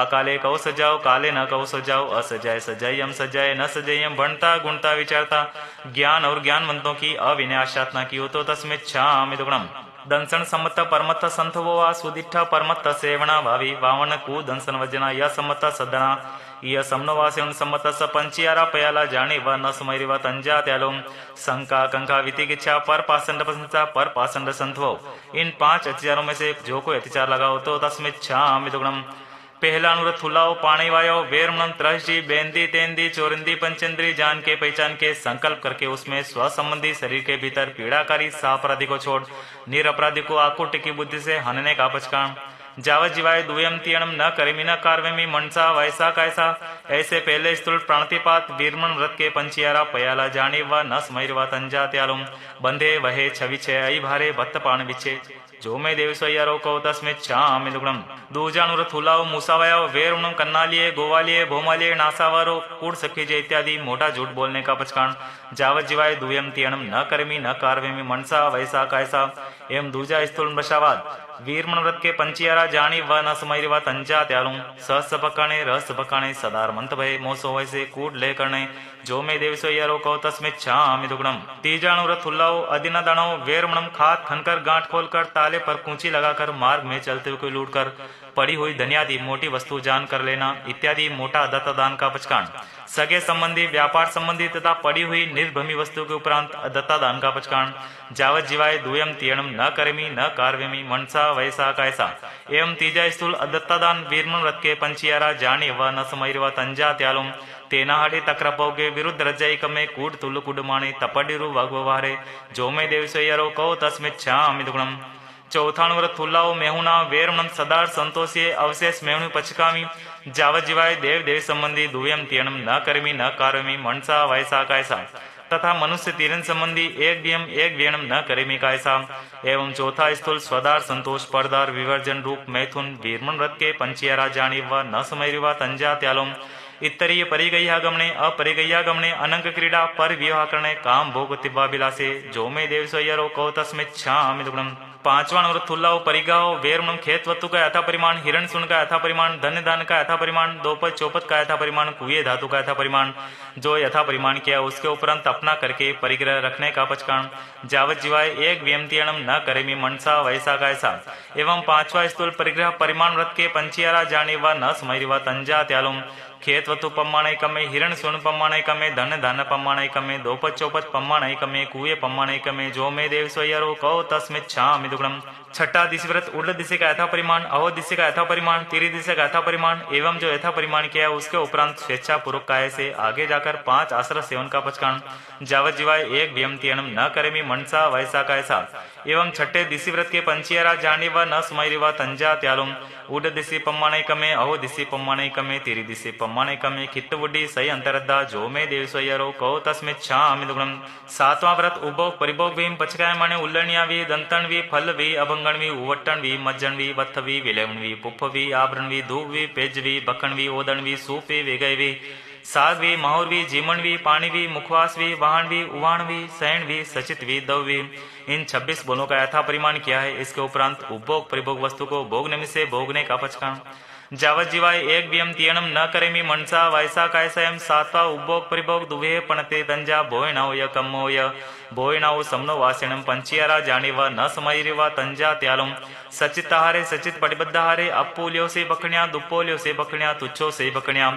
अकाले कौ सजाओ काले न कौ सजाओ असजाय सजायम सजाय न सजायम भणता गुणता विचारता ज्ञान और ज्ञानवंतों की अविनाशातना की हो तो तस्मिच्छामि दुग्णम दंसन सम्मत परमत्थ संथवो वा सुदिष्ठ परमत्थ सेवना भावी वावन कु दंसन वजना य सम्मत सदना य समनवास्यं सम्मत स पंचियारा पयाला जाने व न समयरि व तंजा त्यालोम शंका कंका वितिकिच्छा पर पासंड प्रशंसा पर पासंड संथवो इन 5 अतिचारों में से जो कोई अतिचार लगाओ तो तस्मिच्छामि दुग्णम पहला अनुरथ फुलाओ पाणी वायो वेरमणम त्रहजी बेंदी तेंदी चोरिंदी पंचेंद्री जान के पहचान के संकल्प करके उसमें स्व संबंधी शरीर के भीतर पीड़ाकारी सापराधी को छोड़ निरपराधी को आकुट की बुद्धि से हनने का पचकान जावत जीवाय दुयम तीयणम न करेमि न कार्वेमि मनसा वैसा कैसा ऐसे पहले स्थूल प्राणतिपात वीरमण व्रत के पंचियारा पयाला जाने व न स्मैरवा तंजा त्यालुम बंधे वहे छवि छे आई भारे भत्त पाण विछे जो मैं देव स्वयारो को तस्मिच्छामि दुग्णम दूजानुरथ हुलाओ मूसावायो वेरुणम कन्नालिये गोवालिये भोमालिये नासावारो कूड़ सखीजे इत्यादि मोटा झूठ बोलने का पचकान जावत जीवाय दुयम तीयणम न करेमि न कार्वेमि मनसा वैसा कैसा एवं दूजा स्थूल वृषावाद वीरमण व्रत के पंचियारा जानी व न समयरिवा तंजा त्यालू सहस पकाणे रहस पकाणे सदार मंत भय मोसो वैसे कूट ले करने जो मैं देव सोयारो को तस्मिच्छामि दुग्णम तीजाणु व्रत हुल्लाओ अदिना दाणो वेरमणम खात खनकर गांठ खोलकर ताले पर कूंची लगाकर मार्ग में चलते हुए लूट कर पड़ी हुई धन्यादि मोटी वस्तु जान कर लेना इत्यादि मोटा दत्तदान का पचकान सगे संबंधी व्यापार संबंधी तथा पड़ी हुई निर्भमी वस्तु के उपरांत दत्तादान का पचकान जावत जीवाय दुयम तीयणम न करेमि न कार्वेमि मनसा वैसा कैसा एवं तीजा स्थूल अदत्तादान वीरमण व्रत के पंचियारा जाने व न समयरवा तंजा त्यालुम तेना हाडे तक्रपोगे विरुद्ध रजाई कमे कूड तुल कुडमाणे तपडिरु वाग्ववारे जो मैं देव सोयारो को तस्मिच्छामि दुग्णम चौथाणु व्रत हुल्लाओ मेहुना वेरमणम सदार संतोषिये अवशेष मेहुनु पचकामी जावत जीवाय देव देव संबंधी दुयम तीयणम न करेमि न कार्वेमि मनसा वैसा कैसा तथा मनुष्य तीरन संबंधी एक दियम एक व्यणम न करेमि कैसा एवं चौथा स्थूल स्वदार संतोष परदार विवर्जन रूप मैथुन वीरमण व्रत के पंचियारा जानी व न समयरिवा तंजा त्यालोम इतरीय परिगह्यागमने अपरिगह्यागमने अनंग क्रीडा पर विवाह करने काम भोग तिब्बाभिलासे जो मैं देव सोयरो को तस्मिच्छामि दुग्णम पांचवा अनुवृत्त थुल्लाओ परिगाओ वेरमणम खेत वत्तु का यथा परिमाण, हिरण सुन का यथा परिमाण, धन्य दान का यथा परिमाण, दोपत चौपत का यथा परिमाण, कुए धातु का यथा परिमाण, जो यथा परिमाण किया उसके उपरांत अपना करके परिग्रह रखने का पचकान। जावत जीवाय एक व्यंतियणम न करेमी मनसा वैसा का ऐसा। एवं पांचवा स्थूल परिग्रह परिमाण व्रत के पंचियारा जाने व न समयवा तंजा त्यालुम खेत वतु पम्माणैकमे, हिरण सुन पम्माणैकमे, धन धान पम्माणैकमे, दोपत चौपत पम्माणैकमे, कुए पम्माणैकमे, जो मे देव स्वयरो कौ तस्मिच्छामि दुग्धम। छठा दिशि व्रत उर्ध दिशा का यथा परिमाण, अहो दिशा का यथा परिमाण, तीरी दिशा का यथा परिमाण एवं जो यथा परिमाण किया उसके उपरांत स्वेच्छा पूर्वक काय से आगे जाकर 5 आश्रय सेवन का पचकान। जावत जीवाय एक व्यंतियणम न करेमी मनसा वैसा का ऐसा। एवं छठे दिशि व्रत के पंचियारा जाने व न सुमैरी व तंजा त्यालुम उड दिशि पम्माणैकमे, अहो दिशि पम्माणैकमे, तीरी दिशि पम्माणैकमे, खित्तवुड्डी सही अंतरद्दा जो मे देव स्वयरो कौ तस्मिच्छामि दुग्धम। सातवां व्रत उभोग परिभोग भीम पचकाय माने उल्लणियावी, दंतणवी, फलवी, अभंगणवी, उवट्टणवी, मज्जणवी, वत्थवी, विलेवणवी, पुप्पवी, आभरणवी, धूपवी, पेजवी, बखणवी, ओदणवी, सूपवी, वेगयवी, साधवी, माहुरवी, जीमणवी, पाणीवी, मुखवासवी, वाहनवी, उवाणवी, सैणवी, सचितवी, दववी। इन 26 बोलों का यथा परिमाण किया है। इसके उपरांत उपभोग परिभोग वस्तु को भोग निमित्त से भोगने का पचकान। जावत जीवाय एक व्यम तियणम न करेमी मनसा वैसा कायसयम। सातवा उपभोग परिभोग दुवे पणते तंजा भोयणाओय कम्मोय भोयणाओ समनो वासिणम पंचियारा जानेव न समयरिवा तंजा त्यालुम सचिताहारे सचित पटिबद्धाहारे अपूल्यो से बकण्या दुप्पोल्यो से बकण्या तुच्छो से बकण्या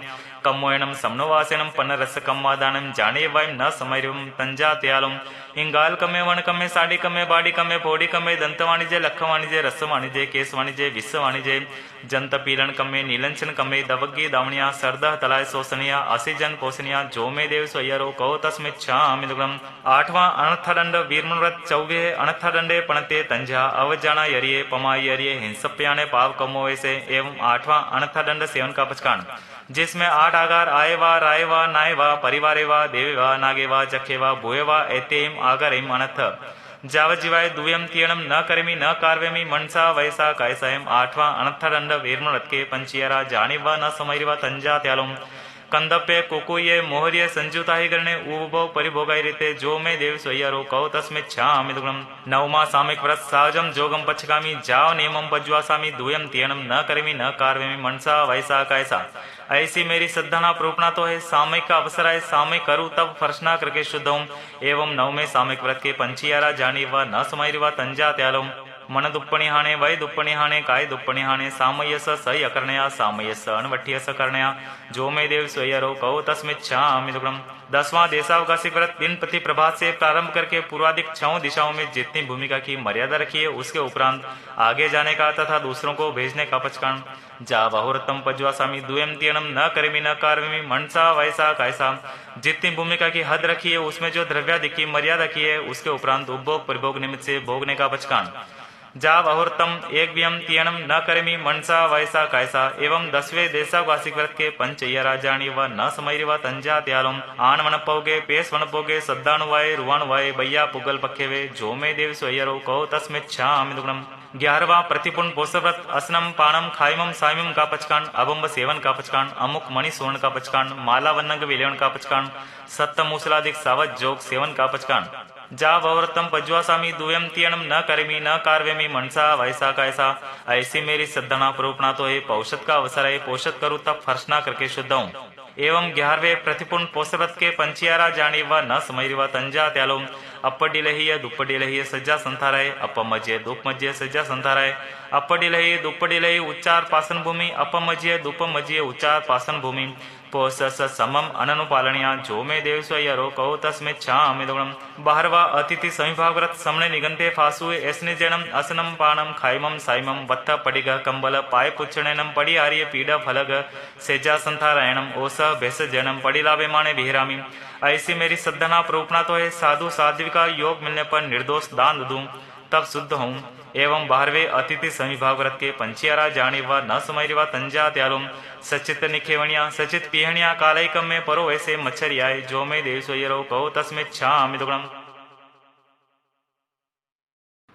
कम्मोयणम समनो वासिणम पन्नरस कम्मादानम जाने वयम न समयरिवम तंजा त्यालुम। इंगाल कमे वण कमे साड़ी कमे बाड़ी कमे पोड़ी कमे दंत वाणिज्य लख वाणिज्य रस वाणिज्य केस वाणिज्य विश्व वाणिज्य जंत पीलन कमे नीलंचन कमे दवग्गी दावणिया सरदह तलाय शोषणिया असिजन पोषणिया जो मे देव स्वयरो कहो तस्मिच्छामि दुग्धम। आठवां अनर्थदंड वीरमृत चौवे अनर्थदंडे पणते तंजा अवजाना यरिये पमाई यरिये हिंसप्याने पाव कमोए से। एवं आठवां अनर्थदंड सेवन का पचकान जिसमें 8 आगार आयवा रायवा नायवा परिवारेवा देवेवा नागेवा चखेवा भूयवा एतेम आगारेम अनथ। जावत जीवाय दुयम तियणम न करेमी न कार्वेमी मनसा वैसा कायसायम। आठवां अनर्थदंड वीरमृत के पंचियारा जानिवा न समयरिवा तंजा त्यालुम कंदप्य कुकुये मोहर्य संजुता ही करने उपभोग परिभोगाई रीते जो मे देव स्वयरो कहो तस्मिच्छामि दुग्धम। नवमा सामिक व्रत सहजम जोगम पचकामी जाव नियमम पज्वासामी दुयम तियणम न करेमी न कार्वेमी मनसा वैसा कैसा। ऐसी मेरी श्रद्धा प्रोपणा तो है सामयिक का अवसर है सामयिक करूँ तब फर्शना करके शुद्ध हूँ। एवं नवमे सामयिक व्रत के पंचियारा जानी व न समयरिवा तंजा त्यालुम मन दुप्पणी हाणे वय दुप्पणी हाणे काय दुप्पणी हाणे सामयस सही अकर्णया सामयस अनवठ्यस कर्णया जो मे देव स्वयरो कहो तस्मिच्छामि दुग्धम। 10वां देशावकाशी व्रत दिन प्रति प्रभात से प्रारंभ करके पूर्वाधिक 6 दिशाओं में जितनी भूमिका की मर्यादा रखी है उसके उपरांत आगे जाने का तथा दूसरों को भेजने का पचकान। जा बहुरतम पज्वासामी दुयम तियणम न करेमी न कार्वेमी मनसा वैसा कैसा। जितनी भूमिका की हद रखी है उसमें जो द्रव्यादि की मर्यादा की है उसके उपरांत उपभोग परिभोग निमित्त से भोगने का पचकान। जा बहुरतम एक व्यम तियणम न करेमी मनसा वैसा कैसा। एवं 10वें देशावासी व्रत के पंचयरा जानी व न समयरिवा तंजा त्यालुम आन वन पोगे पेस वन पोगे सद्दानुवाय रुवानुवाय बैया पुगल पखेवे जो मे देव स्वयरो कहो तस्मिच्छामि दुग्धम। 11वां प्रतिपूर्ण पोषव्रत असनम पाणम खाइमम साइमम का पचकान अबंब सेवन का पचकान अमुक मणि स्वर्ण का पचकान माला वन्नग विलेवन का पचकान सत्त मूसलाधिक सावध जोग सेवन का पचकान। जा बहुरतम पज्वासामी दुयम तियणम न करेमी न कार्वेमी मनसा वैसा कैसा। ऐसी मेरी श्रद्धा प्रोपणा तो है पौषद का अवसर है पोषद करूँ तब फर्शना करके शुद्ध हूँ। एवं 11वें प्रतिपूर्ण पोषव्रत के पंचियारा जानी व न समयरिवा तंजा त्यालुम अप्पडिलहिय दुप्पडिलहिय सज्जा संथाराय अपमज्य दुपमज्य सज्जा संथाराय अप्पडिलहिय दुप्पडिलहि उच्चार पासन भूमि अपमज्य दुपमज्य उच्चार पासन भूमि पोष समम अननुपालनिया जो मे देव स्वयरो कहो तस्मिच्छामि दुग्धम। 12वां अतिथि समिभाग व्रत समणे निगंते फासु ऐसने जन्म असनम पाणम खाइमम साइमम वत्थ पडिग कंबल पाय पुच्छणेनम पड़ी आर्य पीड़ा फलग सेजा संथारायणम ओस भेष जन्म पड़ी लाभे माने विहरामी। ऐसी मेरी श्रद्धा प्रोपणा तो है साधु साध्विका योग मिलने पर निर्दोष दान दूं तब शुद्ध हूँ। एवं 12वें अतिथि समिभाग व्रत के पंचियारा जानी व न समयरिवा तंजा त्यालुम सचित निखेवणिया सचित पिहणिया कालयकम में परो ऐसे मच्छरियाय जो मे देव स्वयरो कहो तस्मिच्छामि दुग्धम।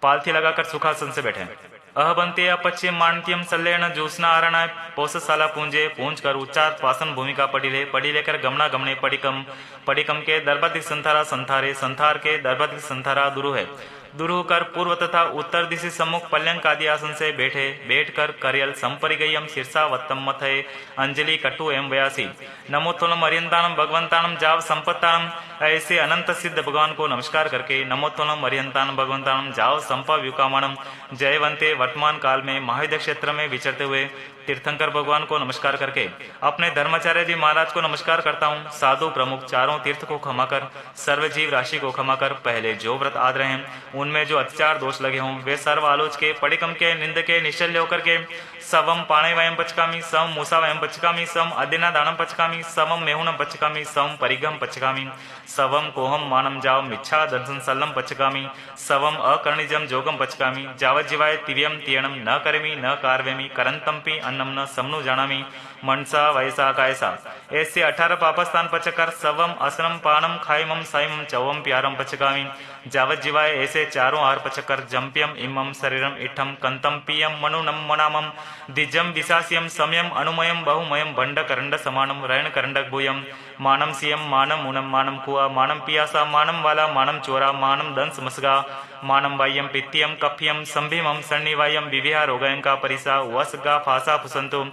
पालथी लगाकर सुखासन से बैठे। अहबंते अपच्यम मानत्यम सल्लेण ज्योत्स्ना आरणाय पोषशाला पूंजे पूंज कर उच्चार पासन भूमिका पड़ी लेकर गमना गमने पडिकम पडिकम के दर्भाधिक संथारा संथारे संथार के दर्भाधिक संथारा दुरु है दुरूह कर पूर्व तथा उत्तर दिशि सम्मुख पर्यंक आदि आसन से बैठकर करियल संपरिगयम शीर्षा वत्तम मथये अंजलि कटु एवं व्यासी नमोत्तोलम अरियंतानम भगवंतानम जाव संपत्तानम। ऐसे अनंत सिद्ध भगवान को नमस्कार करके नमोत्तोलम अरियंतानम भगवंतानम जाव संपा व्युकामानम जयवंते वर्तमान काल में महायुद्ध क्षेत्र में विचरते हुए तीर्थंकर भगवान को नमस्कार करके अपने धर्माचार्य जी महाराज को नमस्कार करता हूँ। साधु प्रमुख चारों तीर्थ को क्षमा कर सर्व जीव राशि को क्षमा कर पहले जो व्रत आद रहे हैं उनमें जो अत्याचार दोष लगे हों वे सर्व आलोच के पडिकम के निंद के निश्चल्य होकर के सवम पाणे वयम पचकामी सम मूसा वयम पचकामी सम अदिना दानम पचकामी समम मेहुनम पचकामी सम परिगम पचकामी सवम कोहम मानम जाव मिच्छा दर्शन सल्लम पचकामी सवम अकर्णिजम जोगम पचकामी जावत जीवाय तिव्यम तियणम न करेमी न कार्वेमी करंतम्पि अन्नम न समनु जानामी मनसा वैसा कायसा। ऐसे 18 पापस्थान पचकर सवम असनम पानम खाइमम साइमम चवम प्यारम पचकामी जावत जीवाय ऐसे चारों आहार पचकर जम्प्यम इमम शरीरम इठम कंतम पियम मनुनम मनामम दिजम विशास्यम समयम अनुमयम बहुमयम बंड करंड समानम रैण करंडक भूयम मानम सियम मानम मुनम मानम कुआ मानम पियासा मानम वाला मानम चोरा मानम दंस मसगा मानम वायम पित्यम कफ्यम संभिमम सन्निवायम विविहा रोगयंका परिसा वसगा फासा फुसंतु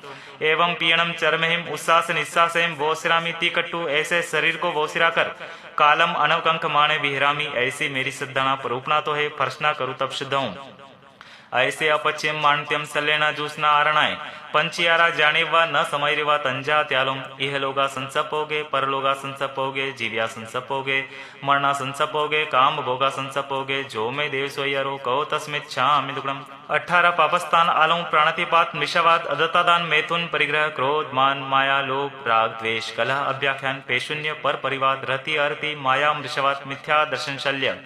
एवं पीयणम चरमहिम उस्सास निस्सासहिम वोसिरामी तीकट्टू। ऐसे शरीर को वोसिरा कर कालम अनवकंक माने विहरामी। ऐसी मेरी श्रद्धाना परूपना तो है फर्शना करूँ तब शुद्ध हूँ। ऐसे अपच्यम मानत्यम सलेना जूसना आरणाय पंचियारा जाने व न समय व तंजा त्यालुम इह लोगा संसपोगे परलोगा संसपोगे जीव्या संसपोगे मरना संसपोगे काम भोगा संसपोगे जो मैं देव सोयरो कहो तस्मित छामि दुग्धम। 18 पापस्थान आलम प्राणतिपात मिषवाद अदतादान मैथुन परिग्रह क्रोध मान माया लोभ राग द्वेष कलह अभ्याख्यान पेशून्य पर परिवाद रति अर्ति माया मृषवाद मिथ्या दर्शन शल्य।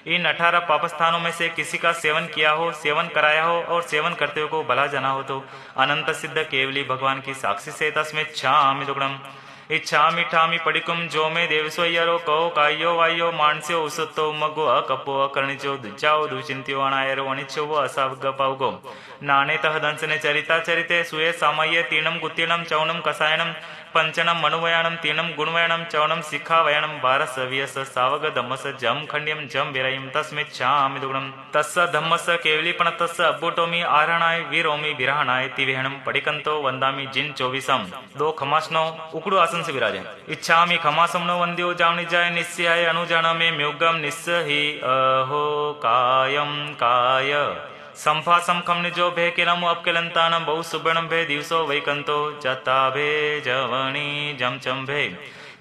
इन 18 पापस्थानों में से किसी का सेवन किया हो सेवन कराया हो और सेवन करते हुए को भला जाना हो तो अनंत सिद्ध केवली भगवान की साक्षी से तस्मित छामि दुग्धम। इच्छामि ठामि पडिकुम जो में देवस्वयरो कहो कायो वायो मानस्यो उसुतो मगो अकपो अकर्णिचो दुचाओ दुचिंत्यो अनायरो अनिच्छो वो असावग पावगो नाने तह दंसने चरिता चरिते सुये सामय्य तीर्णम गुत्तीर्णम चौनम कसायनम पंचनम मनुवयाणम तीर्णम गुणवयाणम चौनम शिखावयाणम बारस व्यस सावग धम्मस जम खंड्यम जम विरयम तस्मित छामि दुग्धम। तस्स धम्मस केवली पण तस्स अब्बुटोमी आरणाय वीरोमी विरहणाय तिवेहणम पडिकंतो वंदामी जिन 24 दो खमासनो उकड़ो आसन से विराजे। इच्छामि खमासमनो वंद्यो जावनी जाय निस्याय अनुजान में म्युगम निस्स ही अहो कायम काय संफासम खम निजो भे किलम अपकिलंतानम बहु सुबणम भे दिवसो वैकंतो जता भे जवणी जमचम भे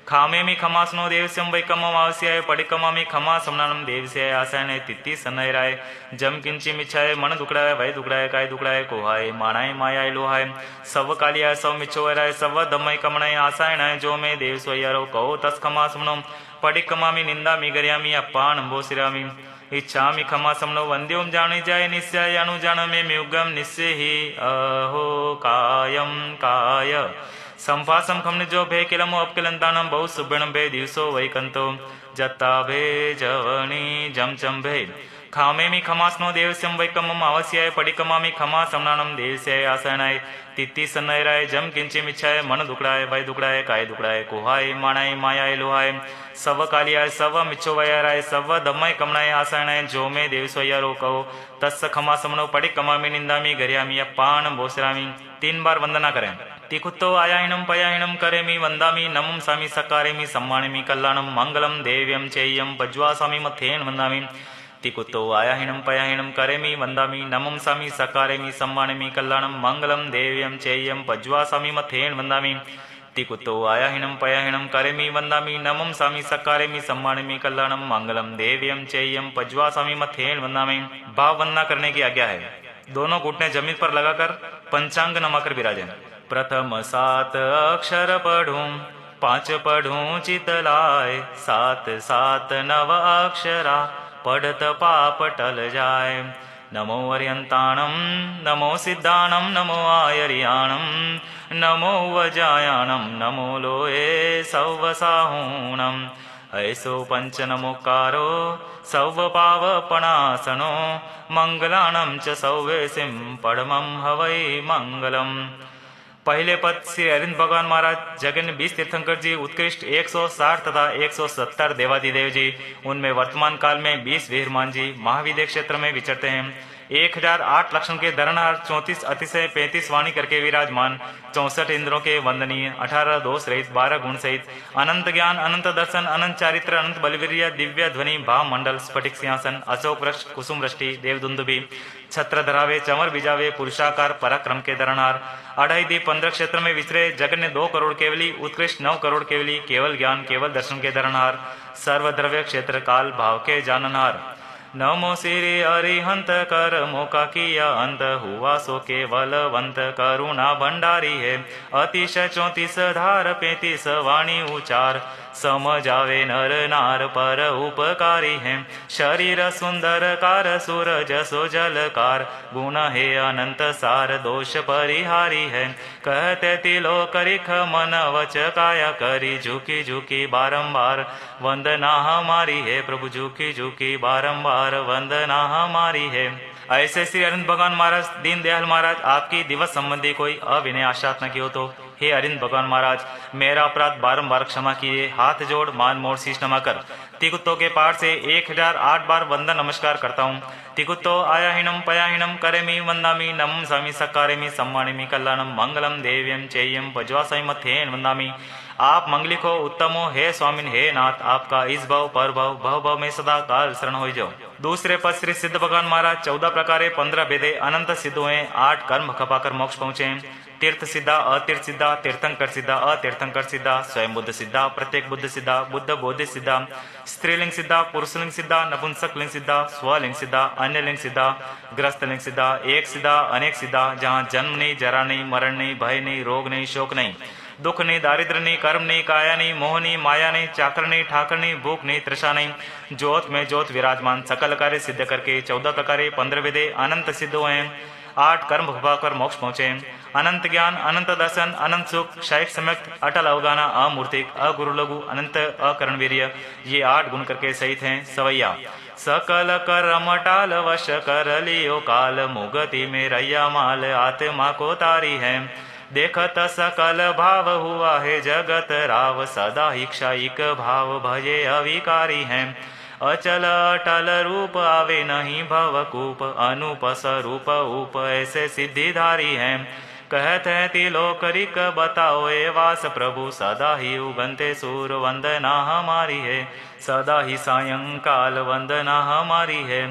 खामेमि खमासनो देवस्यम वैकमम आवस्याय पडिकमामि खमासमनानम देवस्याय आसायने तित्ति सनैराय जम किंचि मिच्छाय मन दुकड़ाय वै दुकड़ाय काय दुकड़ाय कोहाय माणाय मायाय लोहाय सव कालियाय सव मिच्छोराय सव धम्मय कमणाय आसायनाय जो में देवस्वयरो कहो तस् खमासमनो पडिकमामि निंदा मिगर्यामि अप्पान भोसिरामि। इच्छामि खमासमनो वंद्योम जानी जाय निस्याय अनुजान में म्युगम निस्से ही अहो कायम काय संफासम खमने जो भे किलमो अपकिलंतानम बहु सुबणम भे दिवसो वैकंतो जत्ता भे जवणी जमचम भे खामेमि खमासनो देवस्यम वैकमम आवस्याय पडिकमामि खमा समनानम देवस्याय आसनाय तित्ति सन्नयराय जम किंचि मिच्छाय मन दुकड़ाय वै दुकड़ाय काय दुकड़ाय कोहाय माणाय मायाय लोहाय सव कालियाय सव मिच्छो वयराय सव धम्मय कमणाय आसनाय जो में देवस्वयरो कहो तस्स खमा समनो पडिकमामि निंदामि गर्यामि अप्पान भोसरामि। 3 बार वंदना करें। तिकुत्तो आयाहिणम पयाहिणम करेमि वंदामि नमं सामि सकारेमि सम्मानिमि कल्याणम मंगलम देव्यम चेयम पज्वासामि मथेन वंदामि। तिकुत्तो आयाहिणम पयाहिणम करेमि वंदामि नमं सामि सकारेमि सम्मानिमि कल्याणम मंगलम देव्यम चेयम पज्वासामि मथेन वंदामि। तिकुत्तो आयाहिणम पयाहिणम करेमि वंदामि नमं सामि सकारेमि सम्मानिमि कल्याणम मंगलम देव्यम चेयम पज्वासामि मथेन वंदामि। भाव वंदना करने की आज्ञा है। दोनों घुटने जमीन पर लगाकर पंचांग नमाकर विराजे। प्रथम 7 अक्षर पढ़ूं 5 पढ़ूं चितलाय 7 7 9 अक्षरा पढ़त पाप टल जाय। नमो अर्यंताणम नमो सिद्धाणम नमो आयर्याणम नमो वजायाणम नमो लोए सौवसाहूणम। ऐसो पंच नमोकारो सौव पावपणासनो मंगलाणं च सौवेसिं परमं हवै मंगलम्। पहले पद श्री अरिंद भगवान महाराज, जगन्य 20 तीर्थंकर जी, उत्कृष्ट 160 तथा 170 देवादिदेव जी, उनमें वर्तमान काल में 20 वीरमान जी महाविद्य क्षेत्र में विचरते हैं। 1008 लक्षण के धरणहार, 34 अतिशय, 35 वाणी करके विराजमान, 64 इंद्रों के वंदनीय, 18 दोष रहित, 12 गुण सहित, अनंत ज्ञान, अनंत दर्शन, अनंत चारित्र, अनंत बलवीर्य, दिव्य ध्वनि, भाव मंडल, स्फटिक सिंहासन, अशोक वृक्ष, कुसुम वृष्टि, देवदुंदुभि, छत्र धरावे, चमर बिजावे, पुरुषाकार पराक्रम के धरणहार, 2.5 दीप 15 क्षेत्र में विचरे, जगन्य 2 करोड़ केवली, उत्कृष्ट 9 करोड़ केवली, केवल ज्ञान केवल दर्शन के धरणहार, सर्वद्रव्य क्षेत्र काल भाव के जाननहार। नमो श्री अरिहंत कर मोका किया अंत, हुआ सो केवलवंत करुणा भंडारी है, अतिशय 34 धार 35 वाणी उचार, समझावे नर नार पर उपकारी है, शरीर सुंदर कार सूरज सो जलकार, गुण है अनंत सार दोष परिहारी है, कहते तिलोकरिख मन वच काया करी, झुकी झुकी बारंबार वंदना हमारी है, प्रभु झुकी झुकी बारंबार वंदना हमारी है। ऐसे श्री अरिंद भगवान महाराज, दीन दयाल महाराज, आपकी दिवस संबंधी कोई अविनय आशात न की हो तो हे अरिंद भगवान महाराज, मेरा अपराध बारंबार क्षमा कीजिए। हाथ जोड़ मान मोड़ शीश नमा कर तिकुत्तो के पाठ से 1008 बार वंदन नमस्कार करता हूँ। तिकुत्तो आयाहीनम पयाहीनम करेमी वंदामी, नमं स्वामी सक्कारेमी सम्मानिमी कल्याणम, मंगलम देव्यम चेयम पज्वासाई मथेन वंदामी। आप मंगलिक हो, उत्तम हो, हे स्वामिन हे नाथ, आपका इस भव पर भव भव भव में सदा काल शरण हो जाओ। दूसरे पद श्री सिद्ध भगवान महाराज, 14 प्रकारे 15 भेदे अनंत सिद्ध हुए, 8 कर्म खपाकर मोक्ष पहुंचे। तीर्थ सिद्धा, अतीर्थ सिद्धा, तीर्थंकर सिद्धा, अतीर्थंकर सिद्धा, स्वयं बुद्ध सिद्धा, प्रत्येक बुद्ध सिद्धा, बुद्ध बोधि सिद्धा, स्त्रीलिंग सिद्धा, पुरुषलिंग सिद्धा, नपुंसकलिंग सिद्धा, स्वलिंग सिद्धा, अन्यलिंग सिद्धा, ग्रस्तलिंग सिद्धा, एक सिद्धा, अनेक सिद्धा, जहाँ जन्म नहीं, जरा नहीं, मरण नहीं, भय नहीं, रोग नहीं, शोक नहीं, दुख नहीं, दारिद्र नहीं, कर्म नहीं, काया नहीं, मोह नहीं, माया नहीं, चाकर नहीं, ठाकर नहीं, भूख नहीं, तृषा नहीं, ज्योत में ज्योत विराजमान, सकल कार्य सिद्ध करके 14 प्रकारे 15 वेदे अनंत सिद्ध हुए, 8 कर्म भपाकर मोक्ष पहुंचे। अनंत ज्ञान, अनंत दर्शन, अनंत सुख, क्षयिक सम्यक, अटल अवगाना, अमूर्तिक, अगुरु लघु, अनंत अकरण वीर्य, ये 8 गुण करके सहित हैं सवैया। सकल कर्म टाल वश कर लियो काल, मुगति में रैया माल आत्मा को तारी है, देखत सकल भाव हुआ है जगत राव, सदा इच्छाइक भाव भजे अविकारी है, अचल अटल रूप आवे नहीं भवकूप, अनूप स्वरूप उप ऐसे सिद्धिधारी हैं, कहते हैं तिलोकरिक बताओ ए वास प्रभु, सदा ही उगंते सूर वंदना हमारी है, सदा ही सायंकाल वंदना हमारी है।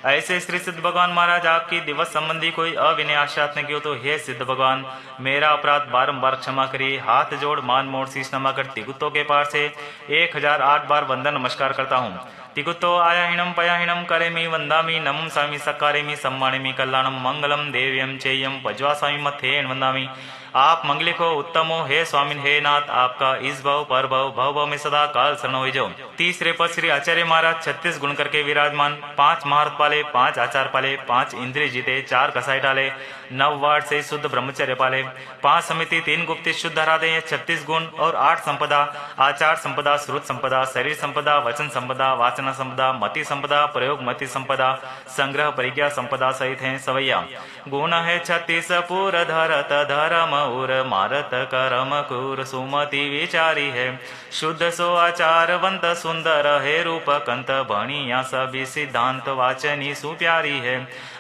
ऐसे श्री सिद्ध भगवान महाराज, आपकी दिवस संबंधी कोई अविनय आशात न की हो तो हे सिद्ध भगवान, मेरा अपराध बारंबार क्षमा करिए। हाथ जोड़ मान मोड़ शीश नमा कर तिकुत्तों के पार से 1008 बार वंदन नमस्कार करता हूँ। तिकुत्तो आयाहीनम पयाहीनम करेमी वंदामी, नमं स्वामी सक्कारेमी सम्मानिमी कल्याणम, मंगलम देव्यम चेयम पज्वासामी मथेन वंदामी। आप मंगलिक हो, उत्तम हो, हे स्वामिन हे नाथ, आपका इस भव पर भव भव भव में सदा काल शरण हो जाओ। तीसरे पद श्री आचार्य महाराज, 36 गुण करके विराजमान, 5 महारथ पाले, 5 आचार पाले, 5 इंद्रिय जीते, 4 कसाई डाले, 9 वार्ड से शुद्ध ब्रह्मचर्य पाले, 5 समिति, 3 गुप्ति शुद्ध हरा दे, 36 गुण और 8 संपदा, आचार संपदा, श्रुत संपदा, शरीर संपदा, वचन संपदा, वाचन संपदा, मति संपदा, प्रयोग मति संपदा, संग्रह परिज्ञा संपदा सहित हैं सवैया। गुण है 36 पुर धरत धर्म उर, मारत करम कुर सुमति विचारी है, शुद्ध सो आचारवंत सुंदर है रूप कंत, भणिया सभी सिद्धांत वाचनी सुप्यारी है,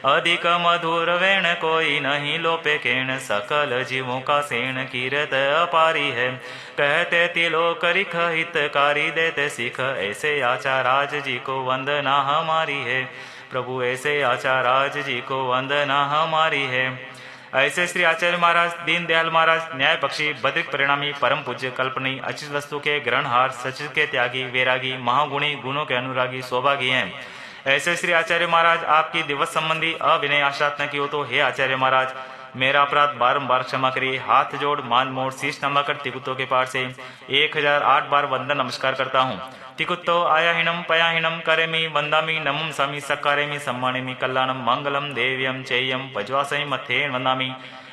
अधिक मधुर वेण कोई नहीं लोपे केण, सकल जीवों का सेण कीरत अपारी है, कहते तिलोकरिख हितकारी देते सिख, ऐसे आचाराज जी को वंदना हमारी है, प्रभु ऐसे आचाराज जी को वंदना हमारी है। ऐसे श्री आचार्य महाराज, दीन दयाल महाराज, न्याय पक्षी, बद्रिक परिणामी, परम पूज्य, कल्पनी, अचित वस्तु के ग्रहणहार, सचित के त्यागी, वैरागी, महागुणी, गुणों के अनुरागी, सौभागी हैं। ऐसे श्री आचार्य महाराज, आपकी दिवस संबंधी अविनय आशात न की हो तो हे आचार्य महाराज, मेरा अपराध बारंबार क्षमा करिए। हाथ जोड़ मान मोड़ शीश नमा कर तिकुत्तों के पाठ से 1008 बार वंदन नमस्कार करता हूँ। तिकुत्तो आयाहीनम पयाहीनम करेमी वंदामी, नमं स्वामी सक्कारेमी सम्मानिमी कल्याणम, मंगलम देव्यम चेयम पज्वासई मथेन वंदामी।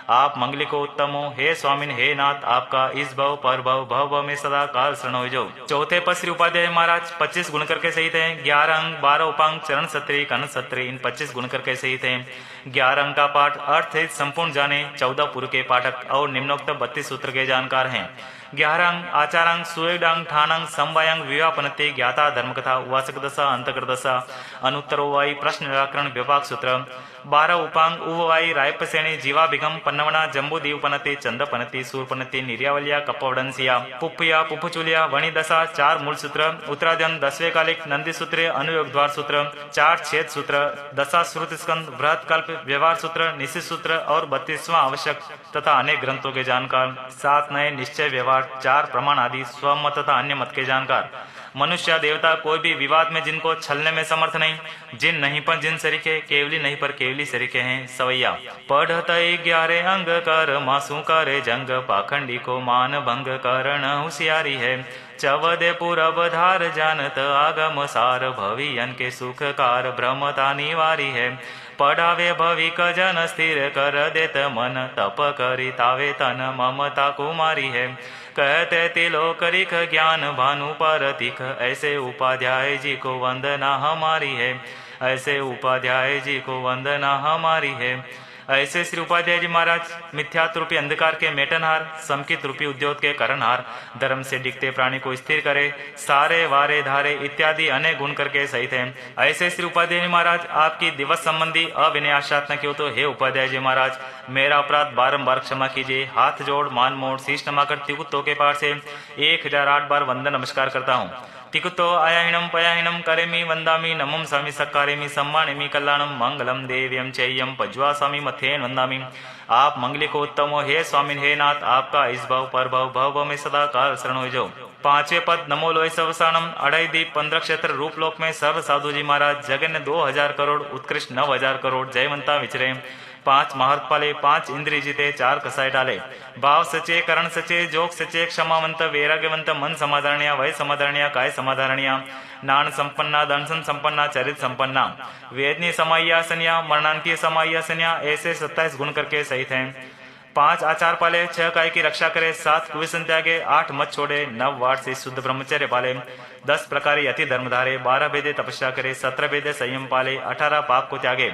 आप मंगली को उत्तम हो। हे स्वामिन हे नाथ, आपका इस भव पर भव भव भव में सदा काल शरण हो जो। चौथे पद श्री उपाध्याय महाराज 25 गुण करके सहित हैं। 11 अंग 12 उपांग चरण सत्री कन सत्री इन 25 गुण करके सहित हैं। 11 अंग का पाठ अर्थ है संपूर्ण जाने, 14 पुर के पाठक और निम्नोक्त 32 सूत्र के जानकार हैं। 11 अंग आचारांग सुवेदांग ठानांग समवायांग विवापनते ज्ञाता धर्मकथा उवासक दशा अंतकर दशा अनुत्तरोवाई प्रश्न निराकरण विभाग सूत्र। 12 उपांग उववाई रायपसेणी जीवाभिगम पन्नवना जम्बूदीवपनते चंदपनति सूरपनति निर्यावलिया कपवडंसिया पुप्पया पुप्पचुलिया वणिदशा 4 मूल सूत्र। उत्तराधन 10वें कालिक नंदी सूत्र अनुयोग द्वार सूत्र 4 छेद सूत्र। दशा श्रुति स्कंद बृहत कल्प व्यवहार सूत्र निश्चित सूत्र और 32वां आवश्यक तथा अनेक ग्रंथों के जानकार। 7 नए निश्चय व्यवहार 4 प्रमाण आदि स्वमत तथा अन्य मत के जानकार। मनुष्य देवता कोई भी विवाद में जिनको छलने में समर्थ नहीं, जिन नहीं पर जिन सरीखे, केवली नहीं पर केवली सरीखे हैं सवैया। पढ़त 11 अंग कर मासू करे जंग, पाखंडी को मान भंग करण होशियारी है। चवदे पूरब धार जानत आगम सार, भवियन के सुख कार भ्रमता निवारी है। पढ़ावे भविक जन स्थिर कर देत मन, तप करी तावे तन ममता कुमारी है। कहते तिलोकरिक ज्ञान भानु परतिक, ऐसे उपाध्याय जी को वंदना हमारी है। ऐसे उपाध्याय जी को वंदना हमारी है। ऐसे श्री उपाध्याय जी महाराज मिथ्यात्व रूपी अंधकार के मेटनहार, समकित रूपी उद्योग के करणहार, धर्म से डिगते प्राणी को स्थिर करे, सारे वारे धारे इत्यादि अनेक गुण करके सहित हैं। ऐसे श्री उपाध्याय जी महाराज आपकी दिवस संबंधी अविनय आश्वासना की हो तो हे उपाध्याय जी महाराज, मेरा अपराध बारंबार क्षमा कीजिए। हाथ जोड़ मान मोड़ शीश नमाकर तिकुत्तों के पार से 1008 बार वंदन नमस्कार करता हूँ। तिकुतो आयाहिणम पयाहिणम करेमि वंदामि नमम स्वामी सक्कारेमि सम्मानेमि कल्याणम मंगलम देव्यम चेयम पज्वा स्वामी मथेन वंदामि। आप मंगली को उत्तम हो। हे स्वामी हे नाथ, आपका इस भव पर भव भव भव में सदा काल शरण हो जो। 5वें पद नमो लोय सवसाणम 2.5 दीप 15 क्षेत्र रूपलोक में सर्व साधु जी महाराज जगन 2000 करोड़ उत्कृष्ट 9000 करोड़ जयवंता विचरे। 5 महारत पाले 5 इंद्रिय जीते 4 कसाय डाले। भाव सचे करण सचे जोग सचे क्षमावंत वैराग्यवंत मन समाधारणिया वय समाधारणिया काय समाधारणिया नान संपन्ना दंसन संपन्ना चरित संपन्ना वेदनी समायासनिया मरणांकीय समायासनिया ऐसे 27 गुण करके सहित हैं। 5 आचार पाले 6 काय की रक्षा करे 7 कुविसन त्यागे 8 मत छोड़े 9 वाट से शुद्ध ब्रह्मचर्य पाले 10 प्रकार अति धर्म धारे 12 भेदे तपस्या करे 17 भेदे संयम पाले 18 पाप को त्यागे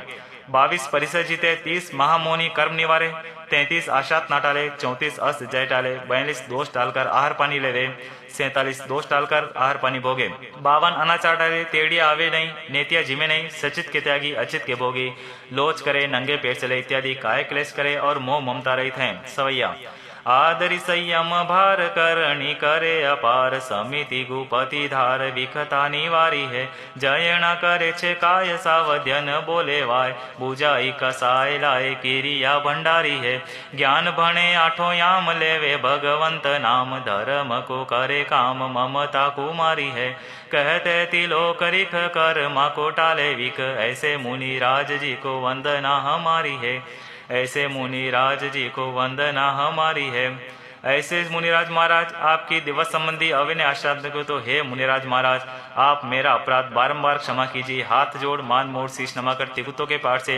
22 परिसर जीते 30 महामोनी कर्म निवारे 33 आशात ना टाले 34 अस्त जय टाले 42 दोष डालकर आहार पानी लेवे 47 दोष डालकर आहार पानी भोगे 52 अनाचार डाले टेढ़िया आवे नहीं नेतिया जिमे नहीं सचित के त्यागी अचित के भोगी लोच करे नंगे पेट चले इत्यादि काय क्लेश करे और मोह ममता रहित हैं सवैया। आदरि संयम भार करणी करे अपार समिति गुपति धार विखता निवारी है। जयण करे छे काय सावध्यन बोले वाय बुझाई कसाय लाए किरिया भंडारी है। ज्ञान भणे आठों याम लेवे भगवंत नाम धर्म को करे काम ममता कुमारी है। कहते तिलोकरिक कर मा को टाले विक ऐसे मुनि राज जी को वंदना हमारी है। ऐसे मुनिराज जी को वंदना हमारी है। ऐसे मुनिराज महाराज आपकी दिवस संबंधी अविनय आश्वासन को तो हे मुनिराज महाराज, आप मेरा अपराध बारंबार क्षमा कीजिए। हाथ जोड़ मान मोड़ शीश नमाकर तिकुत्तों के पाठ से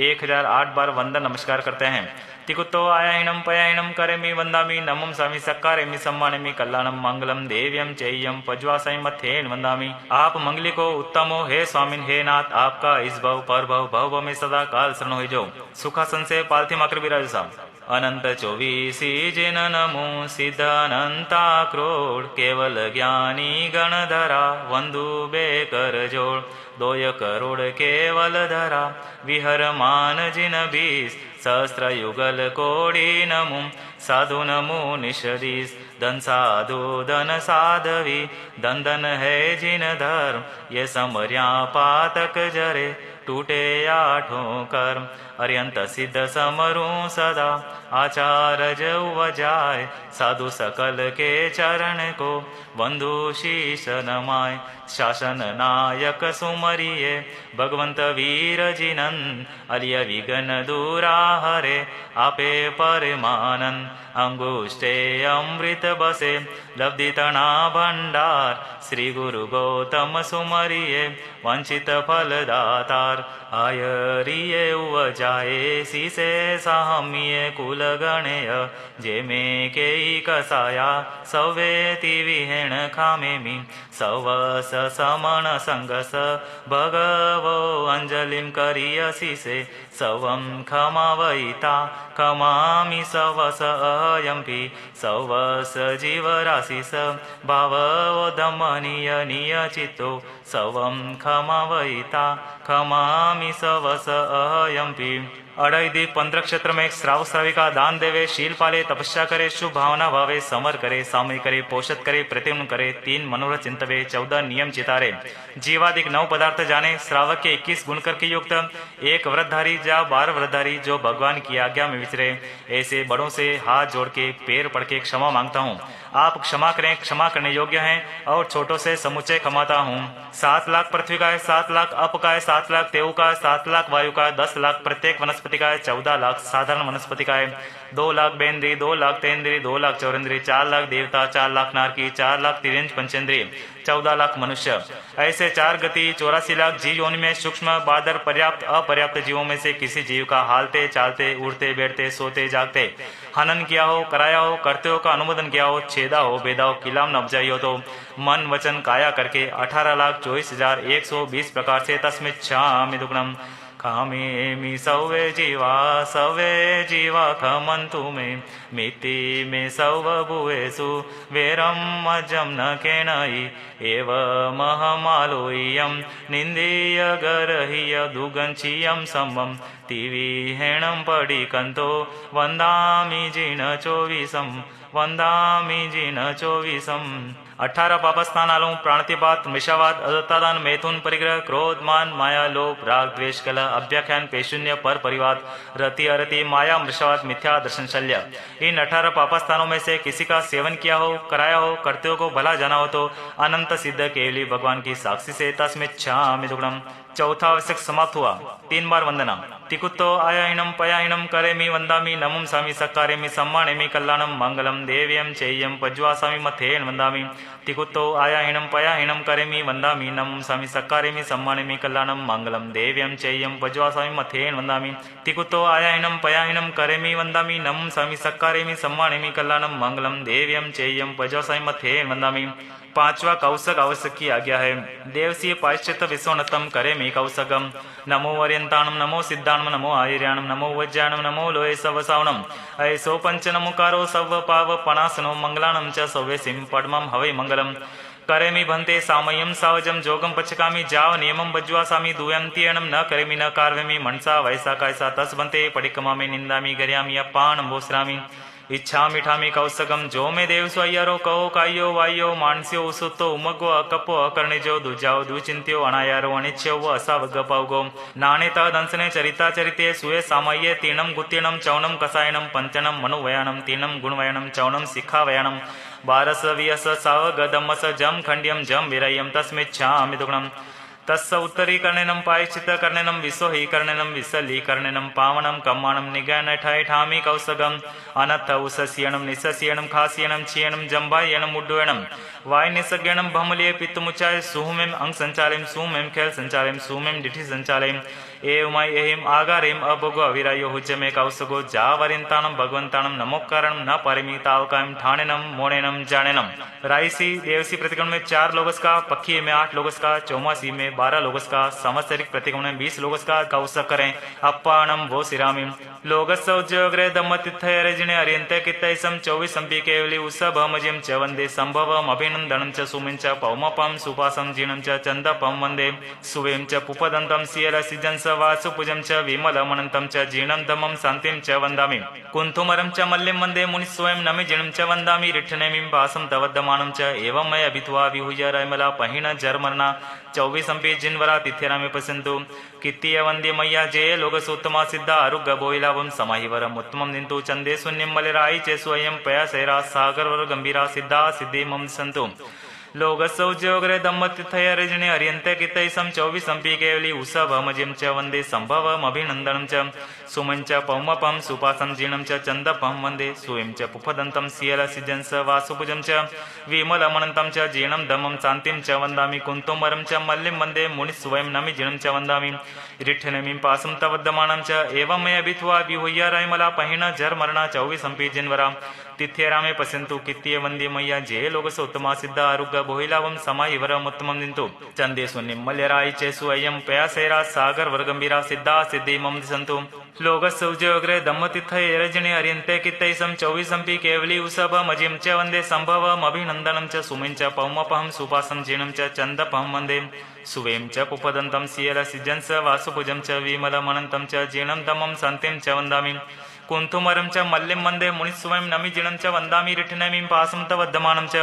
1008 बार वंदन नमस्कार करते हैं। तिकुत्तो आयाहिणम पयाहिणम करेमि वंदामि नमम स्वामी सक्कारेमि सम्मानेमि कल्याणम मंगलम देव्यम चेयम पज्वासाई मथेन वंदामि। आप मंगली को उत्तम हो। हे स्वामिन हे नाथ, आपका इस भव पर भव भव भव में सदा काल शरण हो जो। सुखासन से पालथी माकर विराज साहब अनंत 24 जिन नमो सिद्ध अनंता क्रोड़ केवल ज्ञानी गणधरा वंदु बेकर जोड़ 2 करोड़ केवल धरा विहर मान जिन 20 सहस्त्र युगल कोड़ी नमो साधु नमो निषदीस धन साधु धन साधवी धन धन है जिन धर्म ये समर्या पातक जरे टूटे आठों कर्म अर्यंत सिद्ध समरू सदा आचार्य जो जाय साधु सकल के चरण को बंधु शीश नमाय। शासन नायक सुमरिये भगवंत वीर जिनन अलिय विघन दूरा हरे आपे परमानंद अंगुष्ठे अमृत बसे लब्धि तना भंडार। श्री गुरु गौतम सुमरिये वंचित फल दातार। आयरिये उवजाये सीसे साहमिये कुल गणेय जे में के कसाया सवेति विहेण खामेमि सवस समण संगस भगवो अंजलिम करियसीसे सवं खमावयिता खमामि सवस अयम्पि सवस जीवराशिस भावोदमनीय नियचितो सवं खमावयिता खमामि सवस अयम्पि। 28 दीप 15 क्षेत्र में एक श्राव श्राविका दान देवे, शील पाले, तपस्या करे, शुभ भावना भावे, समर करे, सामयिक करे, पोषित करे, प्रतिम्न करे, 3 मनोरथ चिंतवे, 14 नियम चितारे, जीवादिक 9 पदार्थ जाने, श्रावक के 21 गुण करके युक्त, 1 व्रतधारी या 12 व्रतधारी जो भगवान की आज्ञा में विचरे। ऐसे बड़ों से हाथ जोड़ के पैर पड़ के क्षमा मांगता हूँ। आप क्षमा करें, क्षमा करने योग्य हैं और छोटों से समुच्चय क्षमाता हूँ। 7 लाख पृथ्वी का है, 7 लाख अप का है, 7 लाख तेऊ का है, 7 लाख वायु का है, 10 लाख प्रत्येक वनस्पति का है, 14 लाख साधारण वनस्पति का है, 2 लाख बेंद्री, 2 लाख तेंद्री, 2 लाख चौरेंद्री, 4 लाख देवता, 4 लाख नारकी, 4 लाख तिरिंज पंचेंद्रिय, 14 लाख मनुष्य। ऐसे 4 गति 84 लाख जीव योनि में सूक्ष्म बादर पर्याप्त अपर्याप्त जीवों में से किसी जीव का हालते चालते उड़ते बैठते सोते जागते हनन किया हो, कराया हो, करते हो का अनुमोदन किया हो, छेदा हो, बेदा हो, किलाम न उपजाई हो तो मन वचन काया करके 18,24,120 प्रकार से तस्मित् छामि दुग्धम खामेमि सवे जीवा खमन्तु मे मिति मे सव भुवेषु वेरम अजम न केनयि एवमहमालोयं निन्दीय गर्ह्य दुगंचियं समं तिविहेणं पडिकन्तो वन्दामि जिन चोविसम्। 18 पापस्थानालों प्राणतिपात, मिषावाद, अदत्तादान, मैथुन, परिग्रह, क्रोध, मान, माया, लोभ, राग, द्वेष, कलह, अभ्याख्यान, पेशून्य, पर परिवाद, रति, अरति, माया, मृषावाद, मिथ्या दर्शन, शल्य। इन 18 पापस्थानों में से किसी का सेवन किया हो, कराया हो, करते हो को भला जाना हो तो अनंत सिद्ध केवली भगवान की साक्षी से तस्मित् छामि दुग्धम। चौथा आवश्यक समाप्त हुआ। 3 बार वंदना। तिकुत्तो आयाहिनम पयाहिनम करेमि वंदामि नमं सामि सक्कारेमि सम्मानेमि कल्याणम मंगलम देव्यम चेय्यम पज्वासामि मथेन वंदामि। तिकुत्तो आयाहिनम पयाहिनम करेमि वंदामि नमं सामि सक्कारेमि सम्मानेमि कल्याणम मंगलम देव्यम चेय्यम पज्वासामि मथेन वंदामि। तिकुत्तो आयाहिनम पयाहिनम करेमि वंदामि नमं सामि सक्कारेमि सम्मानेमि कल्याणम मंगलम देव्यम चेय्यम पज्वासामि मथेन वंदामि। 5वां कौसक आवश्यक की आज्ञा है। देवसीय पाश्चित विश्वनतम करेमि कौसकम। नमो वर्यंताणम, नमो सिद्धाणम, नमो आयर्याणम, नमो वज्राणम, नमो लोये सवसावनम। ऐसो पंचनमुकारो सव पाव पणासनो मंगलाणम च सव्यसिम पद्मम हवै मंगलम। करेमि भन्ते सामय्यम सावजम जोगम पचकामि जाव नियमम बज्वासामि दुयंत्यणम न करेमि न कार्वेमि मनसा वैसा कायसा तस भन्ते पडिक्कमामि निंदामि गर्यामि अपान बोसरामि। इच्छा मिठामी कौसकम जो में देव स्वयरो कहो कायो वायो मानस्यो उसुतो उमगो अकपो अकर्णिजो दुजाओ दुचिंत्यो अनायारो अनिच्छो वो असावगपावगो नाणेता दंसने चरिता चरिते सुए सामय्ये तीनम गुत्तीणम चौनम कसायनम पंचनम मनुवयानम तीनम गुणवयानम चौनम शिखावयानम 12 वियस साव गदमस जम खंड्यम जम विरयम तस्मिच्छामि दुग्धम। तस्स उत्तरीकर्णेनं पायश्चित्तकर्णेनं विसोहीकर्णेनं विसलीकर्णेनं पावनं कम्मानं निगनठैठामि कौसगम् अनत्थ उसस्यणं निसस्यणं खास्यणं क्षीयणं जम्बायणं उड्डयणं वायुनिसज्ञणं भमलीय पित्तमुच्चाय सुहुमें अंग संचालयं सुहुमें खेल संचालयं सुहुमें डिठि संचालयं एवमय एहिम आगारेम अभोगो अविरायो हुज्जमे कौसगो जावरिंताणं भगवंताणं नमोकारणं न परिमितावकायं ठाणेनं मोणेनं जाणेनं। रायसी देवसी प्रतिक्रमण में 4 लोगस का, पक्षी में 8 लोगस का, चौमासी में 12 लोगस का, संवत्सरिक प्रतिक्रमण में 20 लोगस का कौसक करें। अप्पाणम वो सिरामी लोगस उज्जग्रे दम्मतिथयरजिने अरियंते कित्तैसम 24 संपी केवली उसभमजिम च वंदे संभवम अभिनंदनं च सुमिं च पौमपम सुपासं जीणं च चंदपम वंदे सुवें च पुपदन्तं सियरसिजं स वासुपुजं च विमलमनन्तं च जीर्णं धमं शान्तिं च वन्दामि। कुन्थुमरं च मल्लिं वन्दे मुनिस्वयं नमि जीर्णं च वन्दामि रिठ्ठनेमिं भासं तवद्यमानं च एवं मय अभित्वा विहुय रैमला पहिण जर्मर्णा 24 संपी जिन्वरा तिथ्यरामे पश्यन्तु कित्तीय वंदे मय्या जय लोकसोत्तमा सिद्धा आरुग्य बोहिलाभं समाहिवरम उत्तमं निन्तु चंदे शून्यं मलिरायि चे स्वयं पया सैरा सागरवर गंभीरा सिद्धा सिद्धि मम सन्तु। लोगसौज्योग्रे दम्मतिथयरजने अर्यन्ते कितैसं चौविसंपि केवली उसभमजिं च वन्दे सम्भवमभिनन्दनं च सुमं च पौमपं सुपासं जीर्णं च चन्दपं वन्दे सुयं च पुफदन्तं सियलसिजं स वासुभुजं च विमलमनन्तं च जीर्णं दमं शान्तिं च वन्दामि कुन्तुमरं च मल्लिं वन्दे मुनिस्वयं नमि जीर्णं च वन्दामि रिठ्ठनमिं पासं तवद्यमानं च एवं मया भित्वा विहुह्यारायमला पहिण झर्मरणा चौविसंपि जिन्वरा तिथ्यरामे पश्यन्तु कित्तीय वन्दे मय्या जे लोकस उत्तमा सिद्ध आरुग्य बोहिलावं समाहिवरमुत्तमं दिन्तु चन्देषु निम्मल्यराय चेषु अयं पयासेरा सागर वर्गंभीरा सिद्धा सिद्धि मम दिशन्तु लोकसौज्योग्रे दम्मतिथयरजने अर्यन्ते कित्तैसं चौविसंपि केवली उसभमजिं च वन्दे सम्भवमभिनन्दनं च सुमिं च पौमपहं सुपासं जीर्णं च चन्दपहं वन्दे सुवें च पुपदन्तं सियलसिजं स वासुभुजं च विमलमनन्तं च जीर्णं दमं शान्तिं च वन्दामि कुन्तुमरं च मल्लिं वन्दे मुनिस्वयं नमि जीर्णं च वन्दामि रिठ्ठनमिं पासं तवद्यमानं च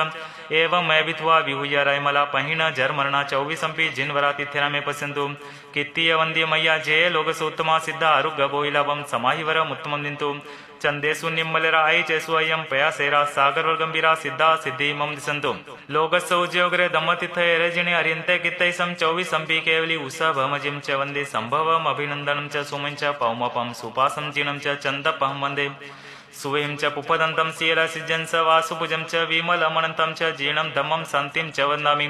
एवं मया भित्वा विहुह्यारायमला पहिण झर्मरणा चौविसंपि जिन्वरा तिथ्यरामे पश्यन्तु कित्तीय वन्द्य मय्या जे लोकसोत्तमा सिद्ध आरुग्य बोहिलावं समाहिवरमुत्तमं दिन्तु चन्देषु निम्मलरा आई चेषु अयं पयासेरा सागरवर्गंभीरा सिद्धा सिद्धि मम दिशन्तु लोकसौज्योग्रे दम्मतिथयरजने अर्यन्ते कित्तैसं चौविसंपि केवली उसभमजिं च वन्दे सम्भवमभिनन्दनं च सुमं च पौमपं सुपासं जीर्णं च चन्दपहं वन्दे सुवें च पुपदन्तं सियलसिजं स वासुभुजं च विमलमनन्तं च जीर्णं दमं शान्तिं च वन्दामि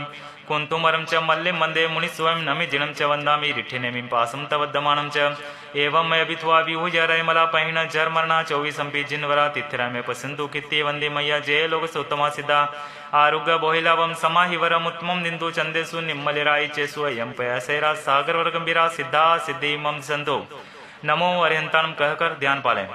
कुन्तुमरं च मल्लिं वन्दे मुनिस्वयं नमि जीर्णं च वन्दामि रिठ्ठिनेमिं पासं तवद्यमानं च एवं मया भित्वा विहुह्यारायमला पहिण झर्मरणा चौविसंपि जिन्वरा तिथ्यरामे पश्यन्तु कित्तीय वन्दे मय्या जे लोकसोत्तमा सिद्धा आरुग्य बोहिलावं समाहिवरमुत्तमं दिन्तु चन्देषु निम्मलिराय चेषु अयं पयासेरा सागरवर्गंभीरा सिद्धा सिद्धि मम दिशन्तु नमो अर्यन्तानं कहकर ध्यान पालें।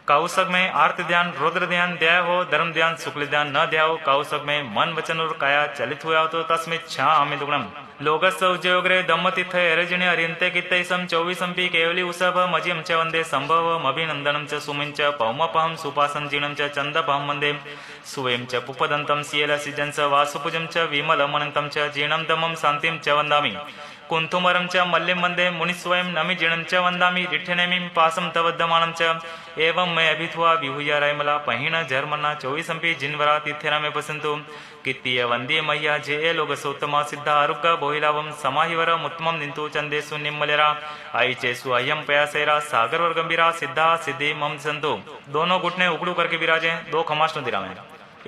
काउसक में आर्त ध्यान रुद्र ध्यान ध्याय हो, धर्म ध्यान शुक्ल ध्यान न ध्याय हो। काउसक में मन वचन और काया चलित हुआ हो तो तस्मित् क्षामि दुग्णम। लोकसौज्योग्रे दम्मतिथयरजने अर्यन्ते कित्तैसं चौविसंपि केवली उसभमजिं च वन्दे सम्भवमभिनन्दनं च सुमिं च पौमपहं सुपासं जीर्णं च चन्दपहं वन्दे सुवें च पुपदन्तं सियलसिजं स वासुभुजं च विमलमनन्तं च जीर्णं दमं शान्तिं च वन्दामि कुन्तुमरं च मल्लिं वन्दे मुनिस्वयं नमि जीर्णं च वन्दामि रिठ्ठिनेमिं पासं तवद्यमानं च एवं मया भित्वा विहुह्यारायमला पहिण झर्मरणा चौविसंपि जिन्वरा तिथ्यरामे पश्यन्तु कित्तीय वन्दे मय्या जे लोकसोत्तमा सिद्ध आरुग्य बोहिलावं समाहिवरमुत्तमं दिन्तु चन्देषु निम्मलरा आई चेषु अयं पयासेरा सागरवर्गंभीरा सिद्धा सिद्धि मम दिशन्तु। दोनों घुटने उकड़ू करके विराजे, दो खमाष्ण दिरामे।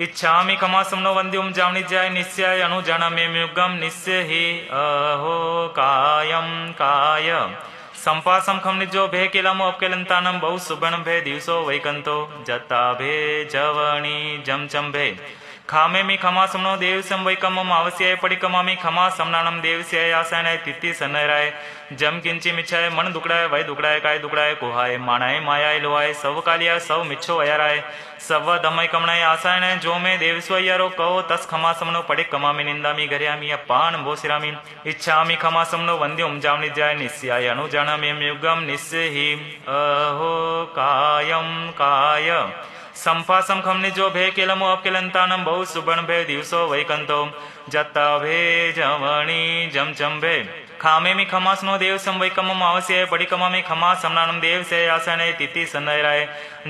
इच्छामि खमासमनो वन्द्युम जावनिज्याय निस्याय अनुजानामि युगम निस्य हि अहो कायम काय संपासम खम निजो भे केलमो अपकेलंतानम बहु सुबण भे दिवसो वैकंतो जता भे जवणी जमचम भे खामे मी खमा समनो देव सम वैकम आवश्य पडिकमामी खमा समनानम देव से आसाय तिथि सनराय जम किंची मिच्छाय मन दुकड़ाय वै दुकड़ाय काय दुकड़ाय कुहाय माणाय मायाय लोहाय सव कालिया सव मिच्छो अयाराय सव दमय कमणाय आसाय जो में देव स्वयरो कहो तस खमा समनो पडिकमामी निंदामी घर्यामी अपान भोसिरामी इच्छामी खमा समनो वंद्युम जावनि जाय निस्याय अनुजानामि युगम निस्य हि अहो कायम काय संपासम खमने जो भे केलमो अपकेलंतानम बहु सुबण भे दिवसो वैकंतो जत्ता भे जवणी जमचम भे खामे मी खमासनो देव सम वैकम आवश्य पडिकमा में खमा समनानम देव से आसने तिथि सनराय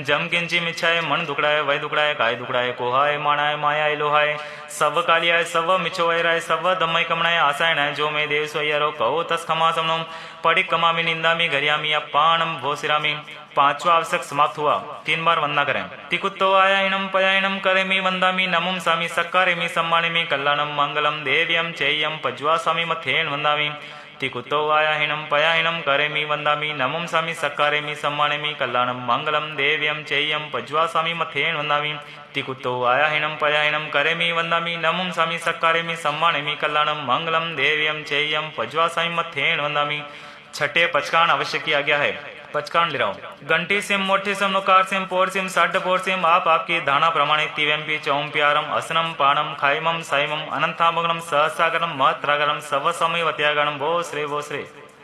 जम किंची मिच्छाय मन दुकड़ाय वै दुकड़ाय काय दुकड़ाय कोहाय माणाय मायाय लोहाय सव कालियाय सव मिच्छो वैराय सव दमय कमणाय आसायनाय जो में देव स्वयरो कहो तस खमा समनो पडिकमा में निंदामी घरियामी अपाणम भोसिरामी। पांचवा आवश्यक समाप्त हुआ। 3 बार वंदना करें। तिकुत्तो आयाहिनम पयायनम करेमि वंदामि नमम सामी सक्कारेमि सम्मानिमि कल्याणम मंगलम देव्यम चेयम पज्वा सामी मथेन वंदामि तिकुत्तो आयाहिनम पयायनम करेमि वंदामि नमम सामी सक्कारेमि सम्मानिमि कल्याणम मंगलम देव्यम चेयम पज्वा सामी मथेन वंदामि तिकुत्तो आयाहिनम पयायनम करेमि वंदामि नमम सामी सक्कारेमि सम्मानिमि कल्याणम मंगलम देव्यम चेयम पज्वा सामी मथेन वंदामि। छठे पचकान अवश्य किया गया है। पचकान ले रहा हूं। घंटी सिम मोठी सिम नुकार सिम पोर सिम साढ़ पोर सिम आप आपकी धारणा प्रमाणे तिवेम्पी चौम्प्यारम असनम पाणम खाइमम साइमम अनंतामग्नम सहसागरम महत्रागरम सव समय वत्यागणम वो श्रे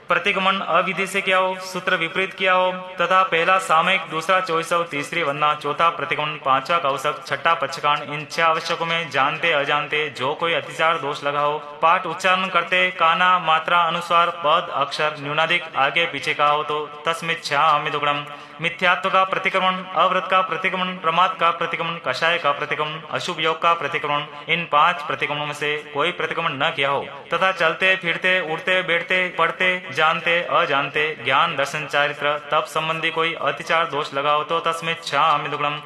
प्रतिगमन अविधि से किया हो, सूत्र विपरीत किया हो तथा पहला सामयिक, दूसरा चौसव, तीसरी वंदना, चौथा प्रतिगमन, पांचवा कौशक, छठा पचकान। इन 6 आवश्यकों में जानते अजानते जो कोई अतिचार दोष लगा हो, पाठ उच्चारण करते काना मात्रा अनुसार पद अक्षर न्यूनाधिक आगे पीछे का हो तो तस्मित् क्षामि दुग्णम मिथ्यात्व का प्रतिक्रमण, अव्रत का प्रतिक्रमण, प्रमाद का प्रतिक्रमण, कषाय का प्रतिक्रमण, अशुभ योग का प्रतिक्रमण, इन 5 प्रतिक्रमणों में से कोई प्रतिक्रमण न किया हो तथा चलते फिरते उठते बैठते पढ़ते जानते अजानते ज्ञान दर्शन चारित्र तप संबंधी कोई अतिचार दोष लगा हो तो तस्मित् क्षामि दुग्धम।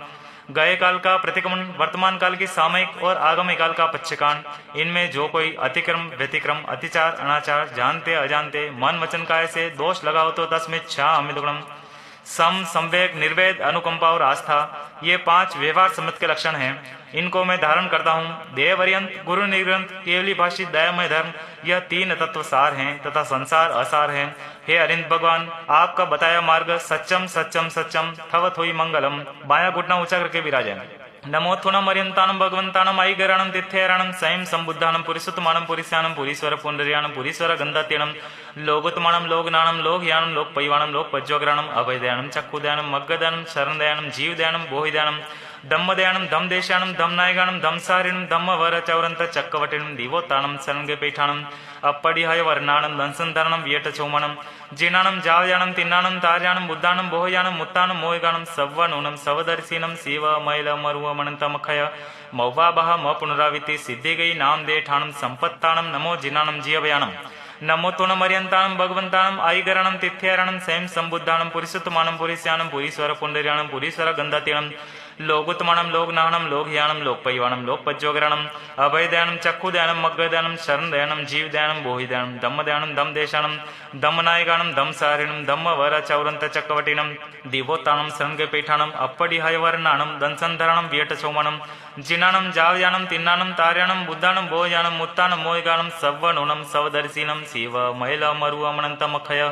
गए काल का प्रतिक्रमण, वर्तमान काल की सामयिक और आगामी काल का पक्षकांड, इनमें जो कोई अतिक्रम व्यतिक्रम अतिचार अनाचार जानते अजानते मन वचन काय से दोष लगा हो तो तस्मित् क्षामि दुग्धम। सम, संवेग, निर्वेद, अनुकंपा और आस्था, ये 5 व्यवहार सम्मत के लक्षण हैं। इनको मैं धारण करता हूँ। देवरियंत, गुरु निर्ग्रंथ, केवली भाषित दयामय धर्म, यह 3 तत्व सार हैं तथा संसार असार है। हे अरिंद भगवान, आपका बताया मार्ग सच्चम सच्चम सच्चम थवत हुई मंगलम। बाया घुटना ऊंचा करके विराजे। नमोत्थुनम अर्यंतानम भगवंतानम ऐगराणम तिथ्यराणम स्वयं संबुद्धानम पुरिसुतमानम पुरिस्यानम पुरीश्वर पुंडरियाणम पुरीश्वर गंधात्यणम लोगोत्तमानम लोकनानम लोकयानम लोकपैवाणम लोकपज्योग्राणम अभयदयानम चक्षुदयानम मग्गदयानम शरणदयानम जीवदयानम बोहिदयानम धम्मदयानम धमदेशानम धमनायगानम धमसारिणम धम्मवर चौरंत चक्रवटिणम दिवोत्तानम शरणगपेठानम अपडिहय वर्णानम दंसंधरणम व्यटचौमणम जीर्णानम जावयानम तिन्नानम तार्यानम बुद्धानम बोहयानम मुत्तानम मोहगानम सव्वनूनम सवदर्शिनम शिव मैल मरुवमनंतमखय मौवाबह म पुनराविति सिद्धि गई नाम दे ठाणम संपत्तानम नमो जिनानम जीवयानम नमो तोनम अर्यंतानम भगवंतानम आईगरणम तिथ्यारणम स्वयं संबुद्धानम पुरिसुतमानम पुरिस्यानम पुरीश्वर पुंडरियाणम पुरीश्वर गंधात्यणम लोकोत्तमानम लोकनाहनम लोकयानम लोकपैवाणम लोकपज्योग्राणम अभयदयानम चक्षुदयानम मग्गदयानम शरणदयानम जीवदयानम बोहिदयानम धम्मदयानम धमदेशानम धम्मनायगानम धमसारिणम धम्मवर चौरंत चक्रवटिनम दिवोत्तानम शरणगपेठानम अपडिहयवर्णानम दंसंधरणम व्यटचौमणम जिनानम जावयानम तिन्नानम तार्यानम बुद्धानम बोहयानम मुत्तानम मोहगानम सव्वनूनम सवदर्शिनम शिव मैल मरुवमनंतमखय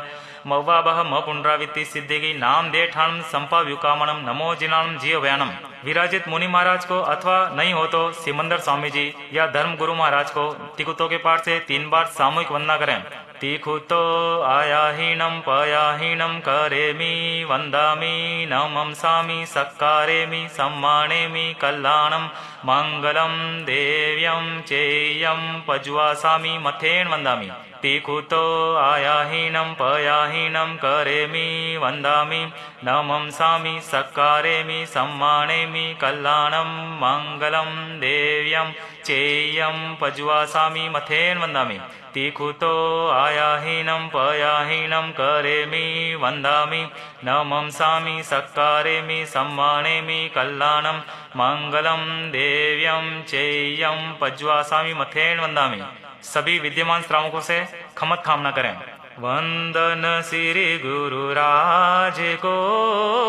मौवाबह म पुनराविति सिद्धिगी नाम दे ठाणम संपाव्युकामणम नमो जिनानम जीवयानम। विराजित मुनि महाराज को अथवा नहीं हो तो सिमंदर स्वामी जी या धर्म गुरु महाराज को तिकुतो के पाठ से 3 बार सामूहिक वंदना करें। तिकुतो आयाहीनम पयाहीनम करेमि वंदामि नमंसामि सत्कारेमि सम्मानेमि कल्याणम मंगलम देव्यम चेयम पज्वासामि मथेन वंदामि। तिकुतो आयाहीनम पयाहीनम करेमि वंदामि नमंसामि सत्कारेमि सम्मानेमि कल्याणम मंगलम देव्यम चेयम पज्वासामि मथेन वंदामि। तिकुतो आयाहीनम पयाहीनम करेमि वंदामि नमंसामि सत्कारेमि सम्मानेमि कल्याणम मंगलम देव्यम चेयम पज्वासामि मथेन वंदामि। सभी विद्यमान श्रावकों से खमत कामना करें। वंदन श्री गुरुराज को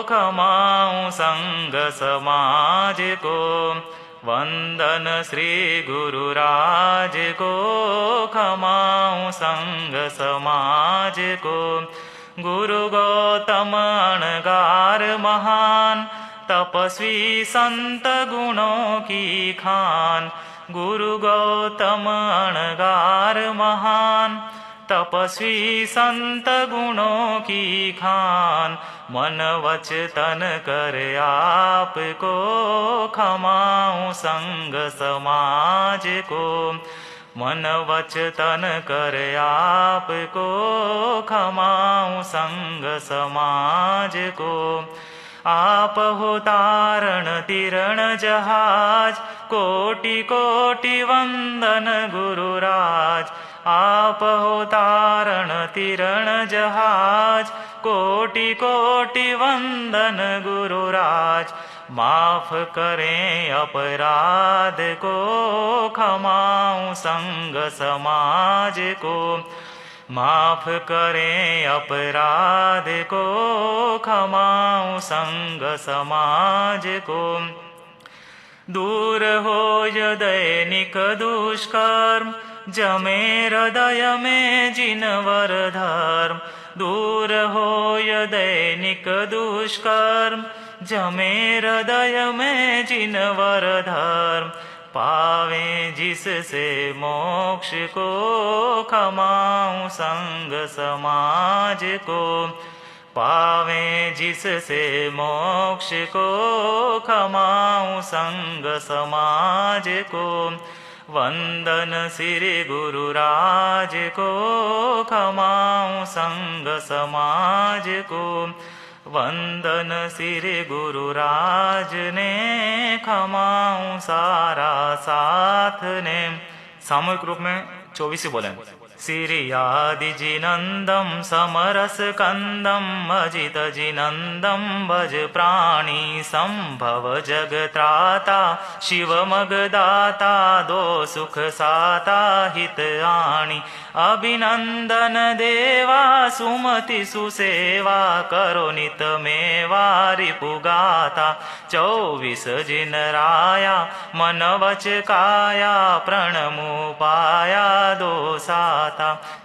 खमाऊं संग समाज को। वंदन श्री गुरुराज को खमाऊं संग समाज को। गुरु गौतम अणगार महान तपस्वी संत गुणों की खान। गुरु गौतम अणगार महान तपस्वी संत गुणों की खान। मन वच तन कर आपको खमाऊं संग समाज को। मन वच तन कर आपको खमाऊं संग समाज को। आप हो तारण तिरण जहाज कोटि कोटि वंदन गुरुराज। आप हो तारण तिरण जहाज कोटि कोटि वंदन गुरुराज। माफ करें अपराध को खमाऊं संग समाज को। माफ करें अपराध को खमाऊं संग समाज को। दूर हो य दैनिक दुष्कर्म जमे हृदय में जिनवर धर्म। दूर हो य दैनिक दुष्कर्म जमे हृदय में जिनवर धर्म। पावे जिससे मोक्ष को खमाऊं संग समाज को। पावे जिससे मोक्ष को खमाऊं संग समाज को। वंदन श्री गुरुराज को खमाऊं संग समाज को। वंदन श्री गुरुराज ने खमाऊं सारा साथ ने। सामूहिक रूप में 24 बोले। श्री आदि जिनंदम समरस कंदम अजित जिनंदम भज प्राणी संभव जगत्राता शिव मगदाता दो सुख साता हित आणी। अभिनंदन देवा सुमति सुसेवा करो नित मेवा रिपुगाता। 24 जिन राया मन वच काया प्रणमु पाया दोसाता।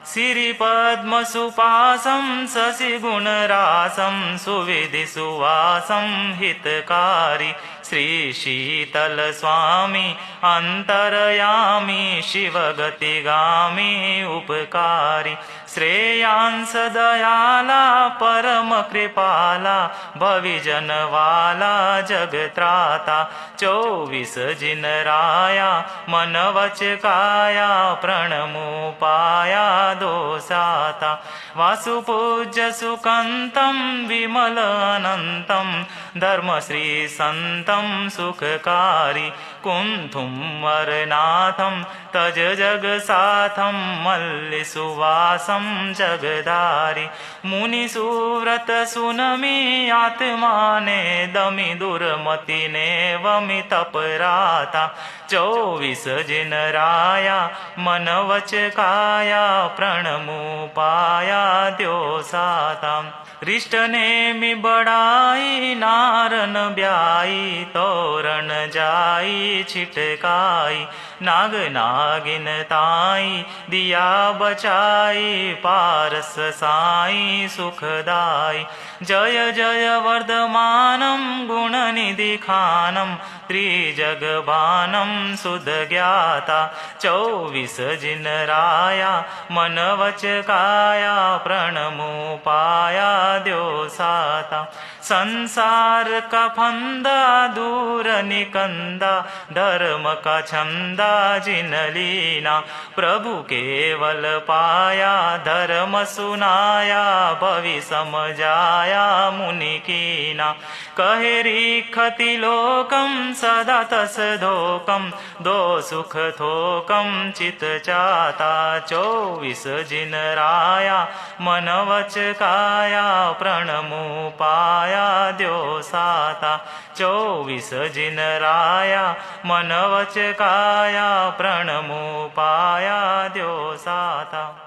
श्री पद्म सुपासम शशि गुण रासम सुविधि सुवासम हितकारी। श्री शीतल स्वामी अंतरयामी शिव गतिगामी उपकारी। श्रेयांस दयाला परम कृपाला भविजन वाला जगत्राता। 24 जिन राया मन वच काया प्रणमु पाया दोसाता। वासुपूज्य सुकंतम विमल अनंतम धर्मश्री संतम सुखकारी। कुंथुम वरनाथम तज जग साथम मल्लि सुवासम जगधारी। मुनि सुव्रत सुनमी आत्मा ने दमि दुर्मति ने वमि तपराता। 24 जिन राया मन वच काया प्रणमु पाया द्योसाता। रिष्ट नेमि बड़ाई नारन ब्याई तोरण जाई छिटकाई। नाग नागिन ताई दिया बचाई पारस साई सुखदाई। जय जय वर्धमानम गुणनिधि खानम त्रिजगबानम सुध ज्ञाता। 24 जिन राया मन वच काया प्रणमु पाया द्योसाता। संसार का फंदा दूर निकंदा धर्म का छंदा जिन लीना। प्रभु केवल पाया धर्म सुनाया भवि समझाया मुनि कीना। कहे रिखति लोकम सदा तस धोकम दो सुख थोकम चित चाता। 24 जिन राया मन वच काया प्रणमु पाया द्योसाता। 24 जिन राया मन वच काया प्रणमु पाया द्योसाता।